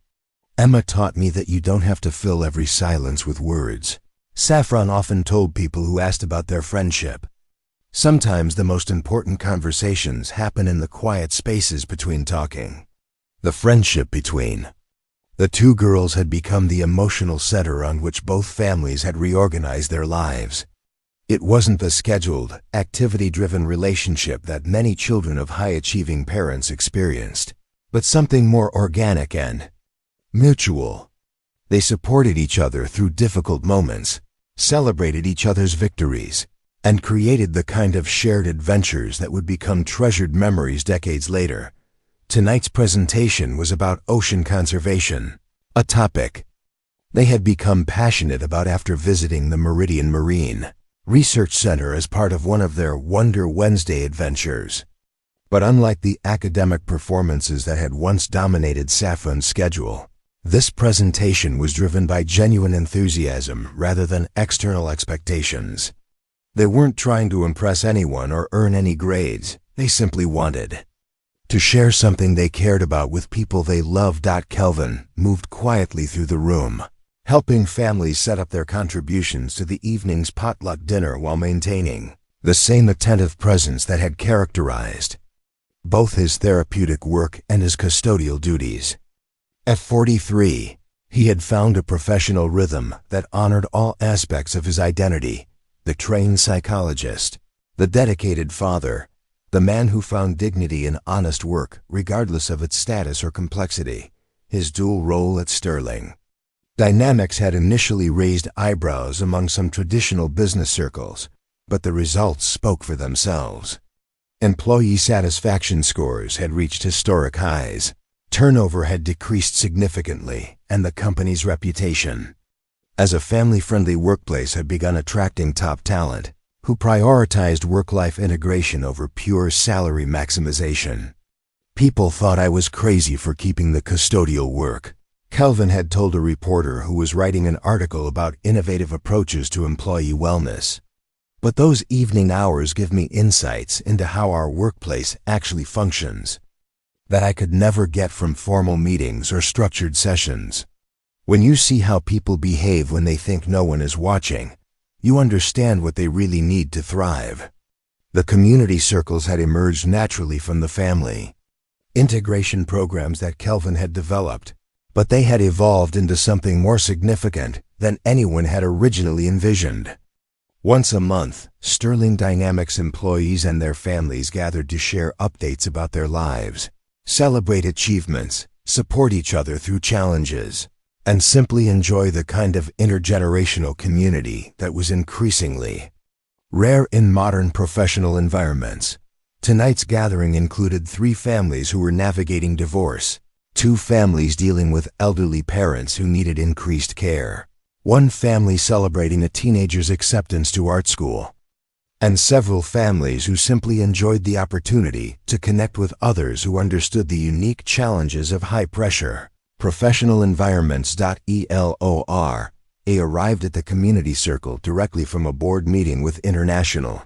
Emma taught me that you don't have to fill every silence with words. Saffron often told people who asked about their friendship. Sometimes the most important conversations happen in the quiet spaces between talking. The friendship between the two girls had become the emotional center on which both families had reorganized their lives. It wasn't the scheduled, activity-driven relationship that many children of high-achieving parents experienced, but something more organic and mutual. They supported each other through difficult moments, celebrated each other's victories, and created the kind of shared adventures that would become treasured memories decades later. Tonight's presentation was about ocean conservation, a topic they had become passionate about after visiting the Meridian Marine Research Center as part of one of their Wonder Wednesday adventures. But unlike the academic performances that had once dominated Saffron's schedule, this presentation was driven by genuine enthusiasm rather than external expectations. They weren't trying to impress anyone or earn any grades. They simply wanted to share something they cared about with people they loved. Kelvin moved quietly through the room, helping families set up their contributions to the evening's potluck dinner while maintaining the same attentive presence that had characterized both his therapeutic work and his custodial duties. At 43, he had found a professional rhythm that honored all aspects of his identity: the trained psychologist, the dedicated father, the man who found dignity in honest work regardless of its status or complexity. His dual role at Sterling Dynamics had initially raised eyebrows among some traditional business circles, but the results spoke for themselves. Employee satisfaction scores had reached historic highs, turnover had decreased significantly, and the company's reputation as a family-friendly workplace had begun attracting top talent who prioritized work-life integration over pure salary maximization. People thought I was crazy for keeping the custodial work, Kelvin had told a reporter who was writing an article about innovative approaches to employee wellness. But those evening hours give me insights into how our workplace actually functions that I could never get from formal meetings or structured sessions. When you see how people behave when they think no one is watching, you understand what they really need to thrive. The community circles had emerged naturally from the family integration programs that Kelvin had developed, but they had evolved into something more significant than anyone had originally envisioned. Once a month, Sterling Dynamics employees and their families gathered to share updates about their lives, celebrate achievements, support each other through challenges, and simply enjoy the kind of intergenerational community that was increasingly rare in modern professional environments. Tonight's gathering included 3 families who were navigating divorce, 2 families dealing with elderly parents who needed increased care, 1 family celebrating a teenager's acceptance to art school, and several families who simply enjoyed the opportunity to connect with others who understood the unique challenges of high-pressure professional environments. ELOR arrived at the community circle directly from a board meeting with international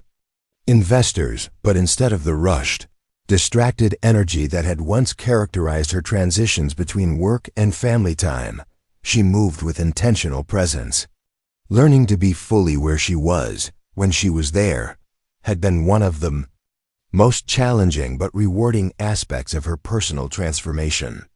investors, but instead of the rushed, distracted energy that had once characterized her transitions between work and family time, she moved with intentional presence. Learning to be fully where she was, when she was there, had been one of the most challenging but rewarding aspects of her personal transformation.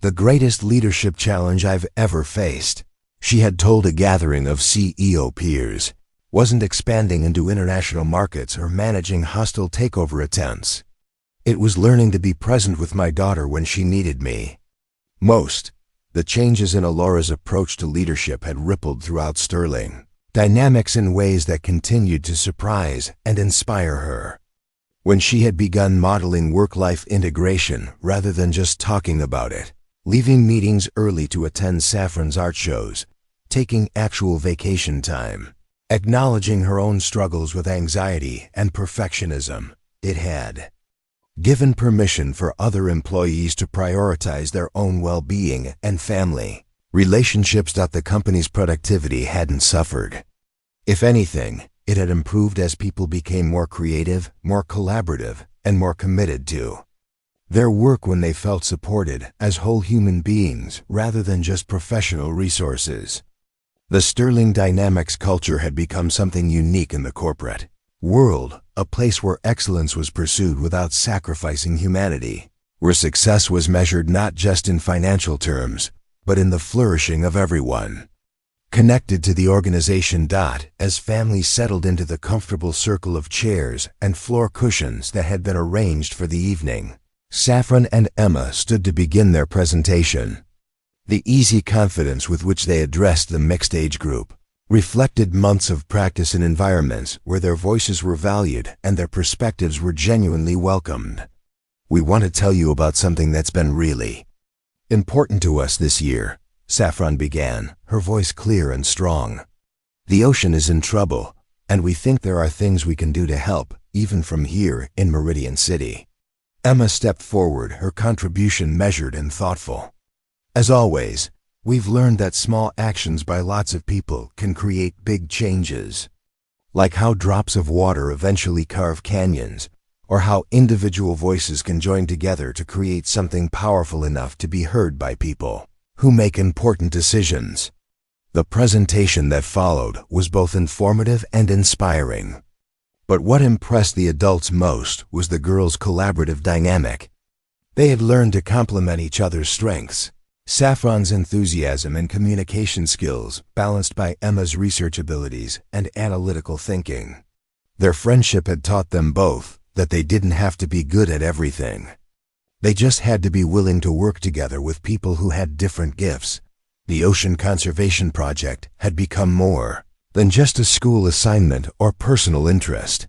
The greatest leadership challenge I've ever faced, she had told a gathering of CEO peers, wasn't expanding into international markets or managing hostile takeover attempts. It was learning to be present with my daughter when she needed me most. The changes in Alora's approach to leadership had rippled throughout Sterling dynamics in ways that continued to surprise and inspire her. When she had begun modeling work-life integration rather than just talking about it, leaving meetings early to attend Saffron's art shows, taking actual vacation time, acknowledging her own struggles with anxiety and perfectionism, it had given permission for other employees to prioritize their own well-being and family relationships. The company's productivity hadn't suffered. If anything, it had improved as people became more creative, more collaborative, and more committed to their work when they felt supported as whole human beings rather than just professional resources. The Sterling Dynamics culture had become something unique in the corporate world, a place where excellence was pursued without sacrificing humanity, where success was measured not just in financial terms, but in the flourishing of everyone connected to the organization. As families settled into the comfortable circle of chairs and floor cushions that had been arranged for the evening, Saffron and Emma stood to begin their presentation. The easy confidence with which they addressed the mixed-age group reflected months of practice in environments where their voices were valued and their perspectives were genuinely welcomed. "We want to tell you about something that's been really important to us this year," Saffron began, her voice clear and strong. "The ocean is in trouble, and we think there are things we can do to help, even from here in Meridian City." Emma stepped forward, her contribution measured and thoughtful. "As always, we've learned that small actions by lots of people can create big changes. Like how drops of water eventually carve canyons, or how individual voices can join together to create something powerful enough to be heard by people who make important decisions." The presentation that followed was both informative and inspiring. But what impressed the adults most was the girls' collaborative dynamic. They had learned to complement each other's strengths. Saffron's enthusiasm and communication skills balanced by Emma's research abilities and analytical thinking. Their friendship had taught them both that they didn't have to be good at everything. They just had to be willing to work together with people who had different gifts. The Ocean Conservation Project had become more than just a school assignment or personal interest.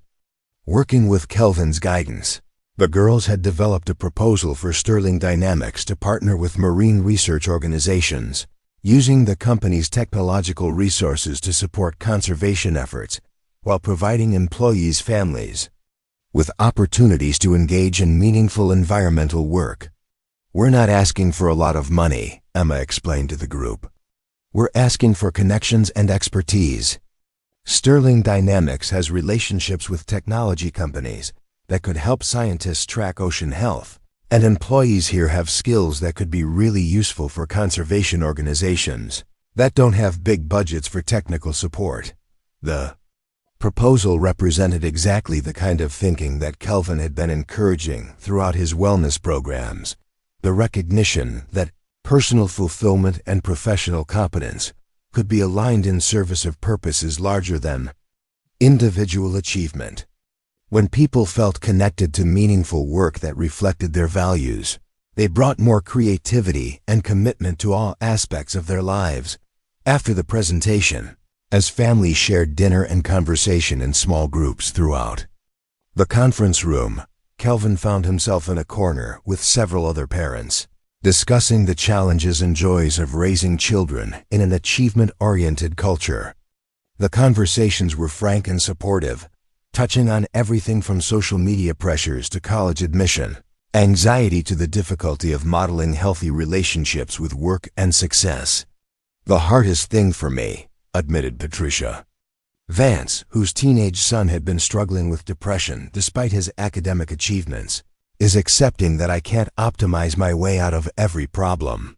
Working with Kelvin's guidance, the girls had developed a proposal for Sterling Dynamics to partner with marine research organizations, using the company's technological resources to support conservation efforts while providing employees' families with opportunities to engage in meaningful environmental work. "We're not asking for a lot of money," Emma explained to the group. "We're asking for connections and expertise. Sterling Dynamics has relationships with technology companies that could help scientists track ocean health, and employees here have skills that could be really useful for conservation organizations that don't have big budgets for technical support." The proposal represented exactly the kind of thinking that Kelvin had been encouraging throughout his wellness programs, the recognition that personal fulfillment and professional competence could be aligned in service of purposes larger than individual achievement. When people felt connected to meaningful work that reflected their values, they brought more creativity and commitment to all aspects of their lives. After the presentation, as families shared dinner and conversation in small groups throughout the conference room, Kelvin found himself in a corner with several other parents, discussing the challenges and joys of raising children in an achievement-oriented culture. The conversations were frank and supportive, touching on everything from social media pressures to college admission, anxiety to the difficulty of modeling healthy relationships with work and success. "The hardest thing for me," admitted Patricia Vance, whose teenage son had been struggling with depression despite his academic achievements, "is accepting that I can't optimize my way out of every problem.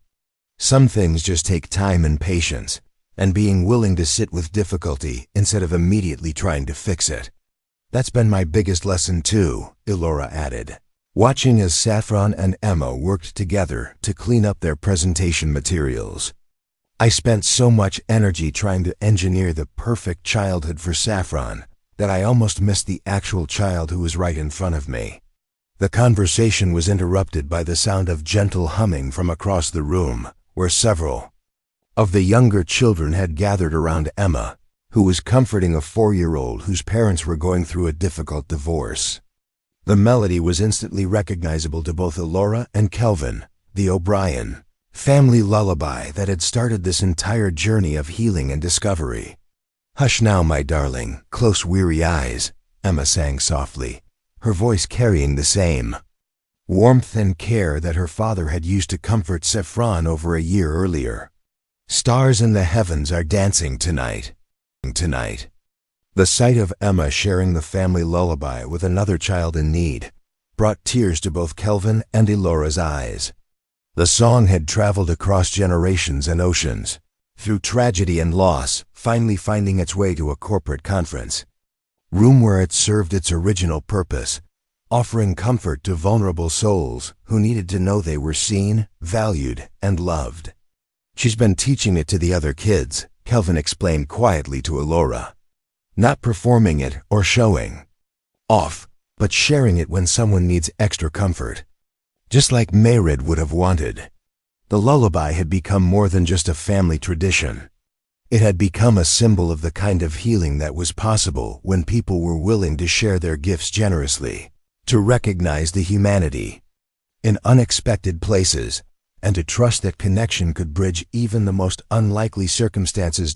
Some things just take time and patience, and being willing to sit with difficulty instead of immediately trying to fix it. That's been my biggest lesson too," Elora added, watching as Saffron and Emma worked together to clean up their presentation materials. "I spent so much energy trying to engineer the perfect childhood for Saffron that I almost missed the actual child who was right in front of me." The conversation was interrupted by the sound of gentle humming from across the room, where several of the younger children had gathered around Emma, who was comforting a 4-year-old whose parents were going through a difficult divorce. The melody was instantly recognizable to both Elora and Kelvin, the O'Brien family lullaby that had started this entire journey of healing and discovery. "Hush now, my darling, close weary eyes," Emma sang softly, her voice carrying the same warmth and care that her father had used to comfort Saffron over a year earlier. "Stars in the heavens are dancing tonight. The sight of Emma sharing the family lullaby with another child in need brought tears to both Kelvin and Elora's eyes. The song had traveled across generations and oceans, through tragedy and loss, finally finding its way to a corporate conference room where it served its original purpose, offering comfort to vulnerable souls who needed to know they were seen, valued, and loved. "She's been teaching it to the other kids," Kelvin explained quietly to Elora. "Not performing it or showing off, but sharing it when someone needs extra comfort. Just like Mayrid would have wanted." The lullaby had become more than just a family tradition. It had become a symbol of the kind of healing that was possible when people were willing to share their gifts generously, to recognize the humanity in unexpected places, and to trust that connection could bridge even the most unlikely circumstances.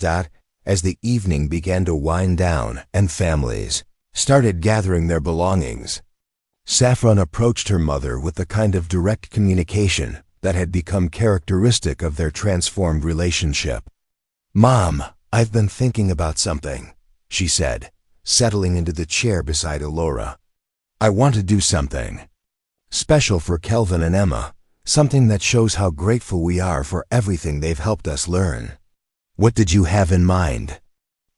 As the evening began to wind down and families started gathering their belongings, Saffron approached her mother with the kind of direct communication that had become characteristic of their transformed relationship. "Mom, I've been thinking about something," she said, settling into the chair beside Elora. "I want to do something special for Kelvin and Emma, something that shows how grateful we are for everything they've helped us learn." "What did you have in mind?"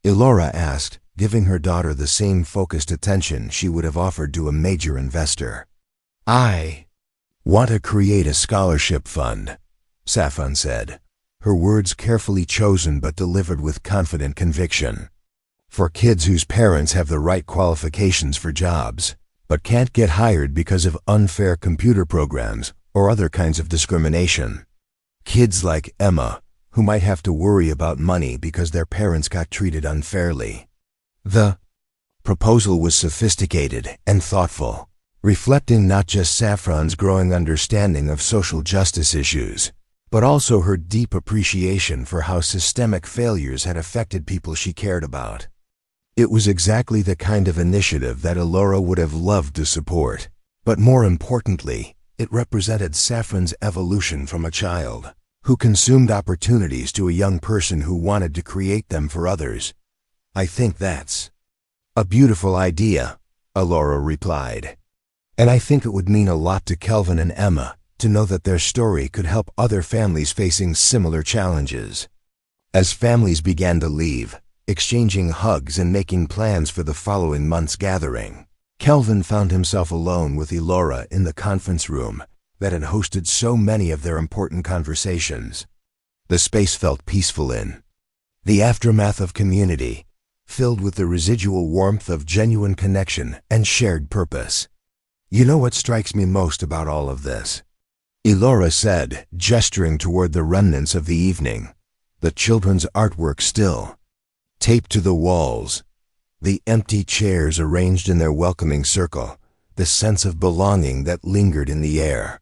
Elora asked, giving her daughter the same focused attention she would have offered to a major investor. "I want to create a scholarship fund," Saffron said, her words carefully chosen but delivered with confident conviction. "For kids whose parents have the right qualifications for jobs, but can't get hired because of unfair computer programs or other kinds of discrimination. Kids like Emma, who might have to worry about money because their parents got treated unfairly." The proposal was sophisticated and thoughtful, reflecting not just Saffron's growing understanding of social justice issues, but also her deep appreciation for how systemic failures had affected people she cared about. It was exactly the kind of initiative that Elora would have loved to support, but more importantly, it represented Saffron's evolution from a child who consumed opportunities to a young person who wanted to create them for others. "I think that's a beautiful idea," Elora replied. "And I think it would mean a lot to Kelvin and Emma to know that their story could help other families facing similar challenges." As families began to leave, exchanging hugs and making plans for the following month's gathering, Kelvin found himself alone with Elora in the conference room that had hosted so many of their important conversations. The space felt peaceful in the aftermath of community, filled with the residual warmth of genuine connection and shared purpose. "You know what strikes me most about all of this?" Elora said, gesturing toward the remnants of the evening. The children's artwork still taped to the walls, the empty chairs arranged in their welcoming circle, the sense of belonging that lingered in the air.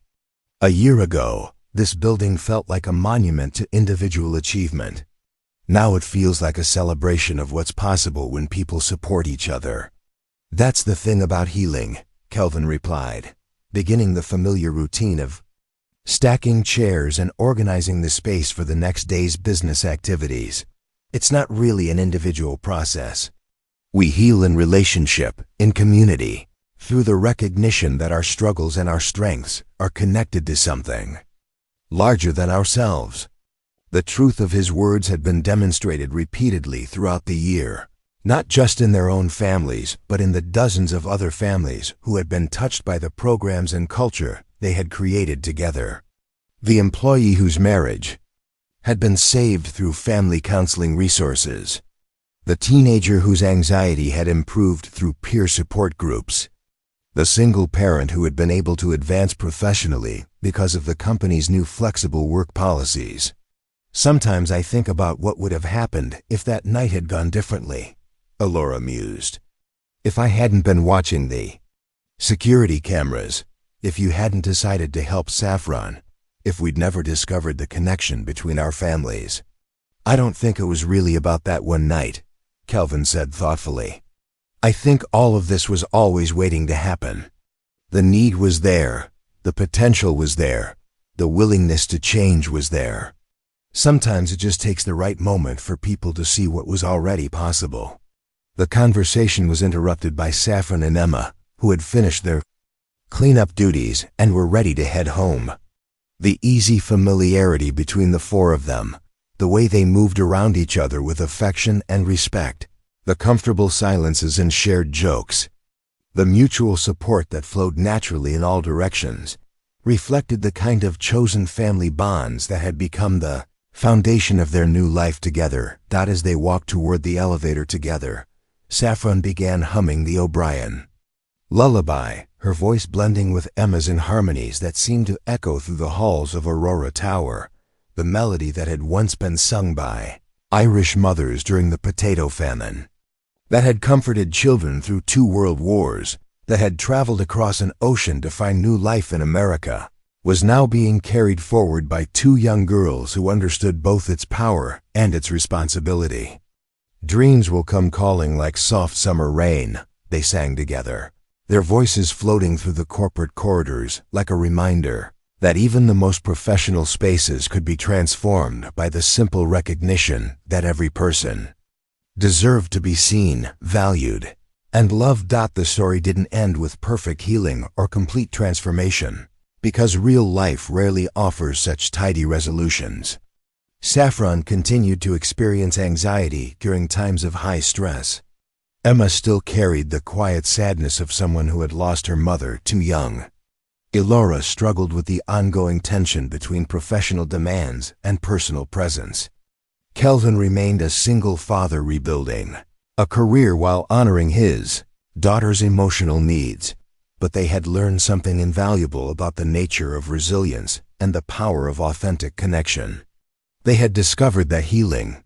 A year ago, this building felt like a monument to individual achievement. Now it feels like a celebration of what's possible when people support each other. "That's the thing about healing," Kelvin replied, beginning the familiar routine of stacking chairs and organizing the space for the next day's business activities. "It's not really an individual process. We heal in relationship, in community, through the recognition that our struggles and our strengths are connected to something larger than ourselves." The truth of his words had been demonstrated repeatedly throughout the year, not just in their own families, but in the dozens of other families who had been touched by the programs and culture they had created together. The employee whose marriage had been saved through family counseling resources. The teenager whose anxiety had improved through peer support groups. The single parent who had been able to advance professionally because of the company's new flexible work policies. Sometimes I think about what would have happened if that night had gone differently, Elora mused. If I hadn't been watching the security cameras, if you hadn't decided to help Saffron, if we'd never discovered the connection between our families. I don't think it was really about that one night, Kelvin said thoughtfully. I think all of this was always waiting to happen. The need was there, the potential was there, the willingness to change was there. Sometimes it just takes the right moment for people to see what was already possible. The conversation was interrupted by Saffron and Emma, who had finished their cleanup duties and were ready to head home. The easy familiarity between the four of them, the way they moved around each other with affection and respect, the comfortable silences and shared jokes, the mutual support that flowed naturally in all directions, reflected the kind of chosen family bonds that had become the foundation of their new life together. As they walked toward the elevator together, Saffron began humming the O'Brien lullaby, her voice blending with Emma's in harmonies that seemed to echo through the halls of Aurora Tower, the melody that had once been sung by Irish mothers during the potato famine, that had comforted children through 2 world wars, that had traveled across an ocean to find new life in America, was now being carried forward by 2 young girls who understood both its power and its responsibility. Dreams will come calling like soft summer rain, they sang together, their voices floating through the corporate corridors like a reminder that even the most professional spaces could be transformed by the simple recognition that every person deserved to be seen, valued, and loved. The story didn't end with perfect healing or complete transformation, because real life rarely offers such tidy resolutions. Saffron continued to experience anxiety during times of high stress. Emma still carried the quiet sadness of someone who had lost her mother too young. Elora struggled with the ongoing tension between professional demands and personal presence. Kelvin remained a single father rebuilding a career while honoring his daughter's emotional needs. But they had learned something invaluable about the nature of resilience and the power of authentic connection. They had discovered that healing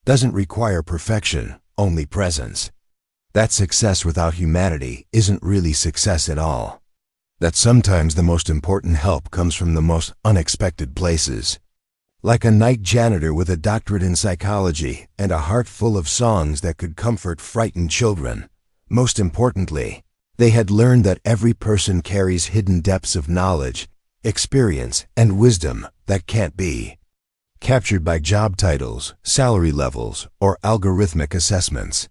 doesn't require perfection, only presence. That success without humanity isn't really success at all. That sometimes the most important help comes from the most unexpected places. Like a night janitor with a doctorate in psychology and a heart full of songs that could comfort frightened children, most importantly, they had learned that every person carries hidden depths of knowledge, experience, and wisdom that can't be captured by job titles, salary levels, or algorithmic assessments.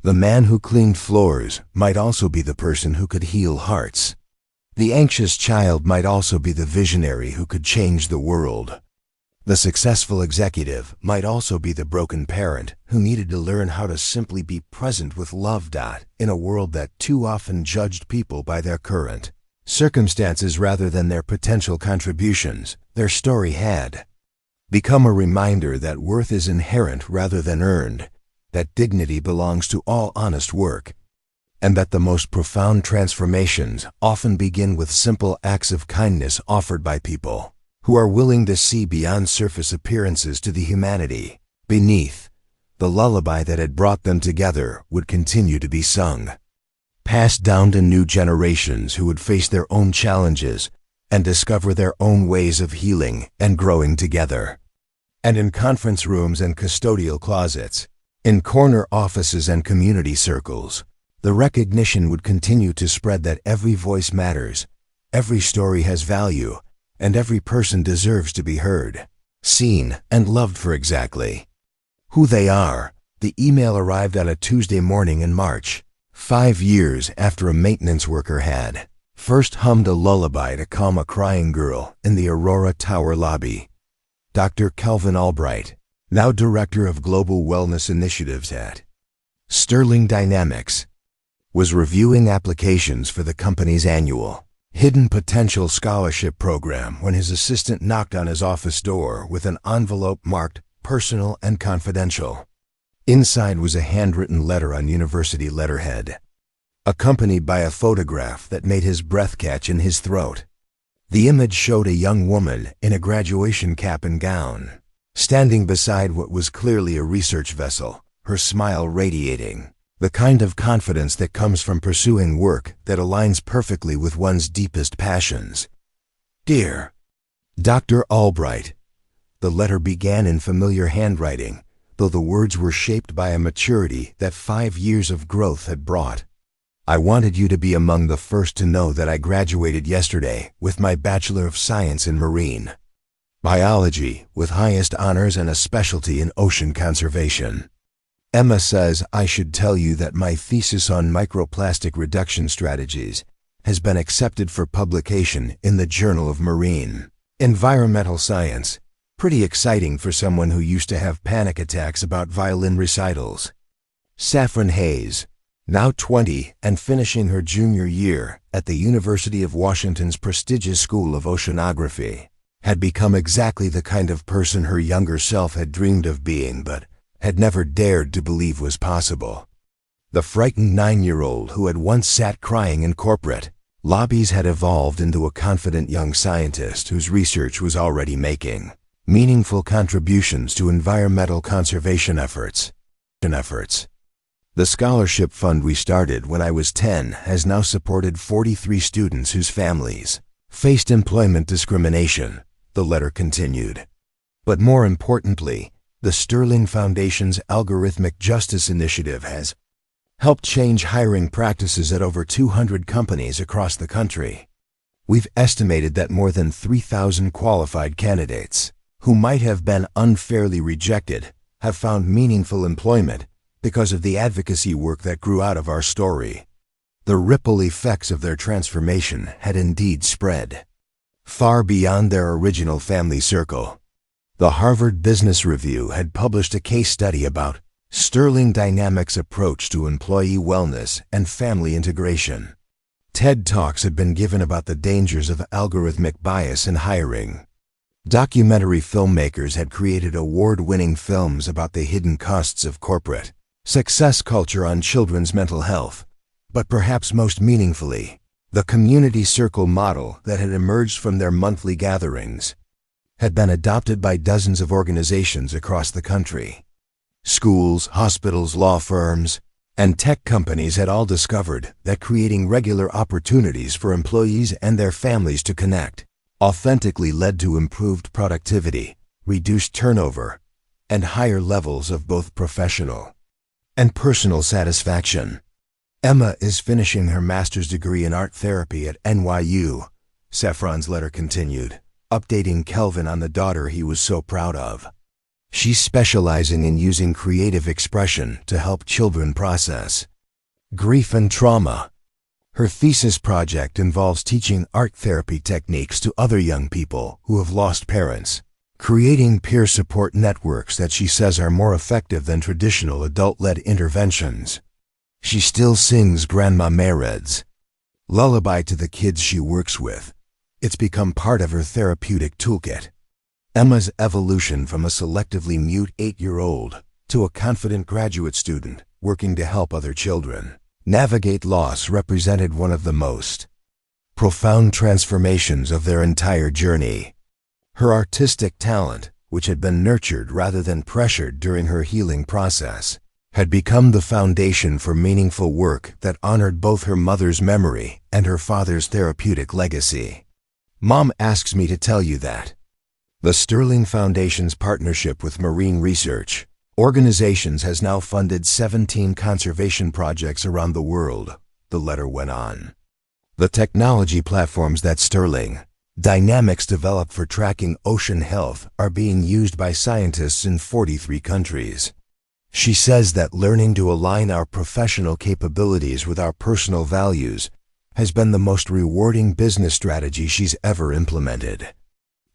The man who cleaned floors might also be the person who could heal hearts. The anxious child might also be the visionary who could change the world. The successful executive might also be the broken parent who needed to learn how to simply be present with love. In a world that too often judged people by their current circumstances rather than their potential contributions, their story had become a reminder that worth is inherent rather than earned, that dignity belongs to all honest work, and that the most profound transformations often begin with simple acts of kindness offered by people who are willing to see beyond surface appearances to the humanity beneath. The lullaby that had brought them together would continue to be sung, passed down to new generations who would face their own challenges and discover their own ways of healing and growing together. And in conference rooms and custodial closets, in corner offices and community circles, the recognition would continue to spread that every voice matters, every story has value, and every person deserves to be heard, seen, and loved for exactly who they are. The email arrived on a Tuesday morning in March, 5 years after a maintenance worker had first hummed a lullaby to calm a crying girl in the Aurora Tower lobby. Dr. Kelvin Albright, now Director of Global Wellness Initiatives at Sterling Dynamics, was reviewing applications for the company's annual Hidden Potential Scholarship Program when his assistant knocked on his office door with an envelope marked personal and confidential. Inside was a handwritten letter on university letterhead, accompanied by a photograph that made his breath catch in his throat. The image showed a young woman in a graduation cap and gown, standing beside what was clearly a research vessel, her smile radiating, the kind of confidence that comes from pursuing work that aligns perfectly with one's deepest passions. Dear Dr. Albright, the letter began in familiar handwriting, though the words were shaped by a maturity that 5 years of growth had brought. I wanted you to be among the first to know that I graduated yesterday with my Bachelor of Science in Marine Biology, with highest honors and a specialty in ocean conservation. Emma says I should tell you that my thesis on microplastic reduction strategies has been accepted for publication in the Journal of Marine Environmental Science. Pretty exciting for someone who used to have panic attacks about violin recitals. Saffron Hayes, now 20 and finishing her junior year at the University of Washington's prestigious School of Oceanography, had become exactly the kind of person her younger self had dreamed of being but had never dared to believe was possible. The frightened 9-year-old who had once sat crying in corporate lobbies had evolved into a confident young scientist whose research was already making meaningful contributions to environmental conservation efforts. The scholarship fund we started when I was 10 has now supported 43 students whose families faced employment discrimination, the letter continued. But more importantly, the Sterling Foundation's Algorithmic Justice Initiative has helped change hiring practices at over 200 companies across the country. We've estimated that more than 3,000 qualified candidates who might have been unfairly rejected have found meaningful employment because of the advocacy work that grew out of our story. The ripple effects of their transformation had indeed spread far beyond their original family circle. The Harvard Business Review had published a case study about Sterling Dynamics' approach to employee wellness and family integration. TED Talks had been given about the dangers of algorithmic bias in hiring. Documentary filmmakers had created award-winning films about the hidden costs of corporate success culture on children's mental health. But perhaps most meaningfully, the community circle model that had emerged from their monthly gatherings had been adopted by dozens of organizations across the country. Schools, hospitals, law firms, and tech companies had all discovered that creating regular opportunities for employees and their families to connect authentically led to improved productivity, reduced turnover, and higher levels of both professional and personal satisfaction. Emma is finishing her master's degree in art therapy at NYU, Saffron's letter continued, updating Kelvin on the daughter he was so proud of. She's specializing in using creative expression to help children process grief and trauma. Her thesis project involves teaching art therapy techniques to other young people who have lost parents, creating peer support networks that she says are more effective than traditional adult-led interventions. She still sings Grandma Mered's lullaby to the kids she works with. It's become part of her therapeutic toolkit. Emma's evolution from a selectively mute 8-year-old to a confident graduate student working to help other children navigate loss represented one of the most profound transformations of their entire journey. Her artistic talent, which had been nurtured rather than pressured during her healing process, had become the foundation for meaningful work that honored both her mother's memory and her father's therapeutic legacy. Mom asks me to tell you that the Sterling Foundation's partnership with Marine Research Organizations has now funded 17 conservation projects around the world, the letter went on. The technology platforms that Sterling Dynamics developed for tracking ocean health are being used by scientists in 43 countries. She says that learning to align our professional capabilities with our personal values has been the most rewarding business strategy she's ever implemented.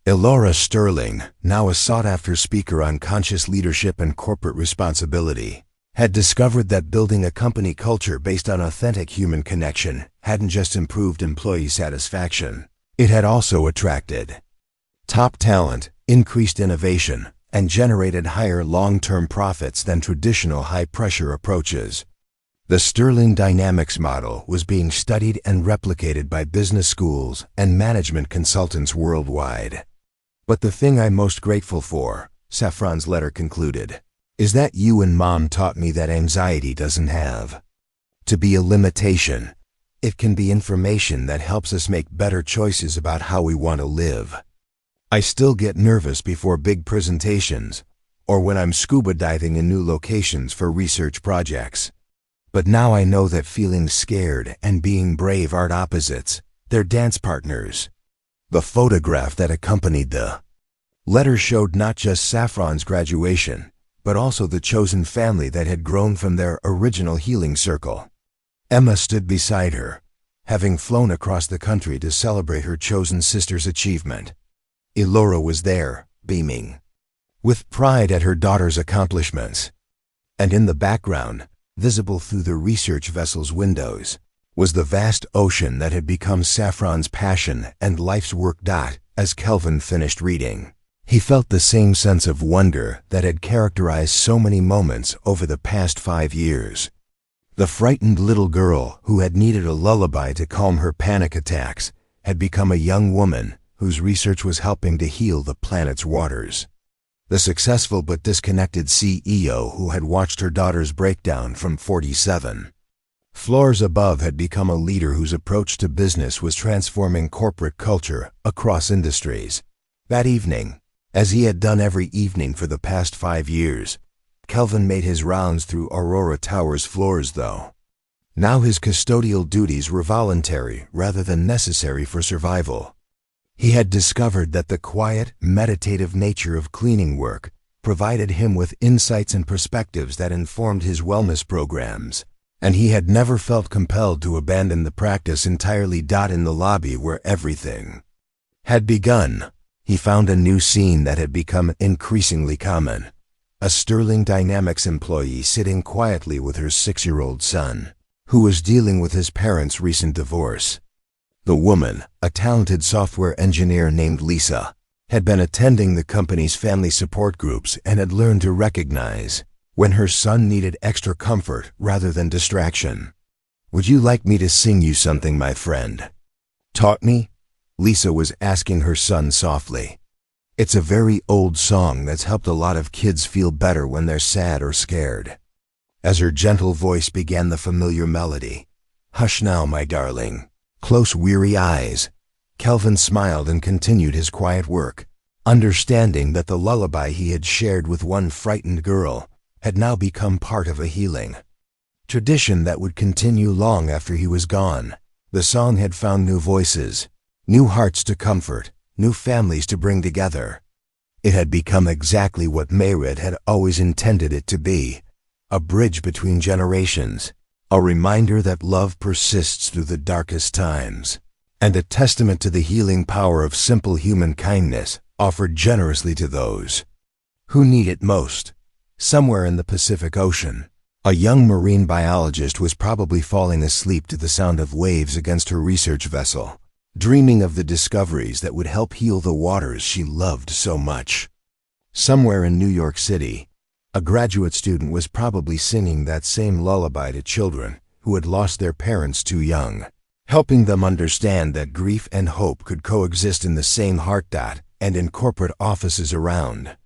Elora Sterling, now a sought-after speaker on conscious leadership and corporate responsibility, had discovered that building a company culture based on authentic human connection hadn't just improved employee satisfaction, it had also attracted top talent, increased innovation, and generated higher long-term profits than traditional high-pressure approaches. The Sterling Dynamics model was being studied and replicated by business schools and management consultants worldwide. But the thing I'm most grateful for Saffron's letter concluded, is that you and Mom taught me that anxiety doesn't have to be a limitation. It can be information that helps us make better choices about how we want to live. I still get nervous before big presentations, or when I'm scuba diving in new locations for research projects. But now I know that feeling scared and being brave aren't opposites, they're dance partners. The photograph that accompanied the letter showed not just Saffron's graduation, but also the chosen family that had grown from their original healing circle. Emma stood beside her, having flown across the country to celebrate her chosen sister's achievement. Elora was there, beaming with pride at her daughter's accomplishments. And in the background, visible through the research vessel's windows, was the vast ocean that had become Saffron's passion and life's work. As Kelvin finished reading, he felt the same sense of wonder that had characterized so many moments over the past 5 years. The frightened little girl who had needed a lullaby to calm her panic attacks had become a young woman whose research was helping to heal the planet's waters. The successful but disconnected CEO who had watched her daughter's breakdown from 47 floors above had become a leader whose approach to business was transforming corporate culture across industries. That evening, as he had done every evening for the past 5 years, Kelvin made his rounds through Aurora Tower's floors though. Now his custodial duties were voluntary rather than necessary for survival. He had discovered that the quiet, meditative nature of cleaning work provided him with insights and perspectives that informed his wellness programs, and he had never felt compelled to abandon the practice entirely. In the lobby where everything had begun, he found a new scene that had become increasingly common. A Sterling Dynamics employee sitting quietly with her 6-year-old son, who was dealing with his parents' recent divorce. The woman, a talented software engineer named Lisa, had been attending the company's family support groups and had learned to recognize when her son needed extra comfort rather than distraction. "Would you like me to sing you something, my friend?" "Taught me?" Lisa was asking her son softly. "It's a very old song that's helped a lot of kids feel better when they're sad or scared." As her gentle voice began the familiar melody, "Hush now, my darling." Close, weary eyes, Kelvin smiled and continued his quiet work, understanding that the lullaby he had shared with one frightened girl had now become part of a healing tradition that would continue long after he was gone. The song had found new voices, new hearts to comfort, new families to bring together. It had become exactly what Mayred had always intended it to be, a bridge between generations, a reminder that love persists through the darkest times, and a testament to the healing power of simple human kindness offered generously to those who need it most. Somewhere in the Pacific Ocean, a young marine biologist was probably falling asleep to the sound of waves against her research vessel, dreaming of the discoveries that would help heal the waters she loved so much. Somewhere in New York City, a graduate student was probably singing that same lullaby to children who had lost their parents too young, helping them understand that grief and hope could coexist in the same heart. And in corporate offices around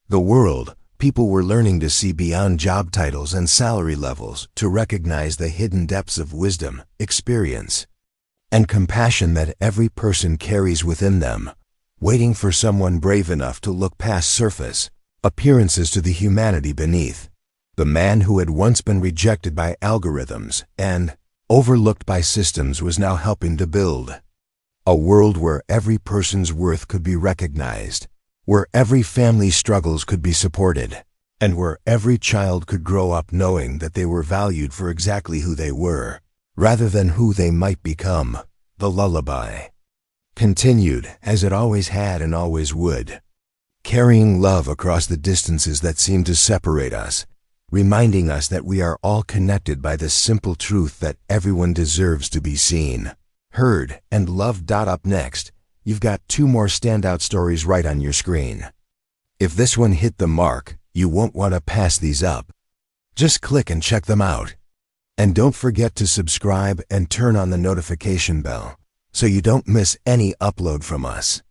the world, people were learning to see beyond job titles and salary levels to recognize the hidden depths of wisdom, experience, and compassion that every person carries within them, waiting for someone brave enough to look past surface appearances to the humanity beneath. The man who had once been rejected by algorithms and overlooked by systems was now helping to build a world where every person's worth could be recognized, where every family's struggles could be supported, and where every child could grow up knowing that they were valued for exactly who they were, rather than who they might become. The lullaby continued, as it always had and always would, carrying love across the distances that seemed to separate us, reminding us that we are all connected by the simple truth that everyone deserves to be seen, heard, and loved. Up next, you've got 2 more standout stories right on your screen. If this one hit the mark, you won't want to pass these up. Just click and check them out. And don't forget to subscribe and turn on the notification bell so you don't miss any upload from us.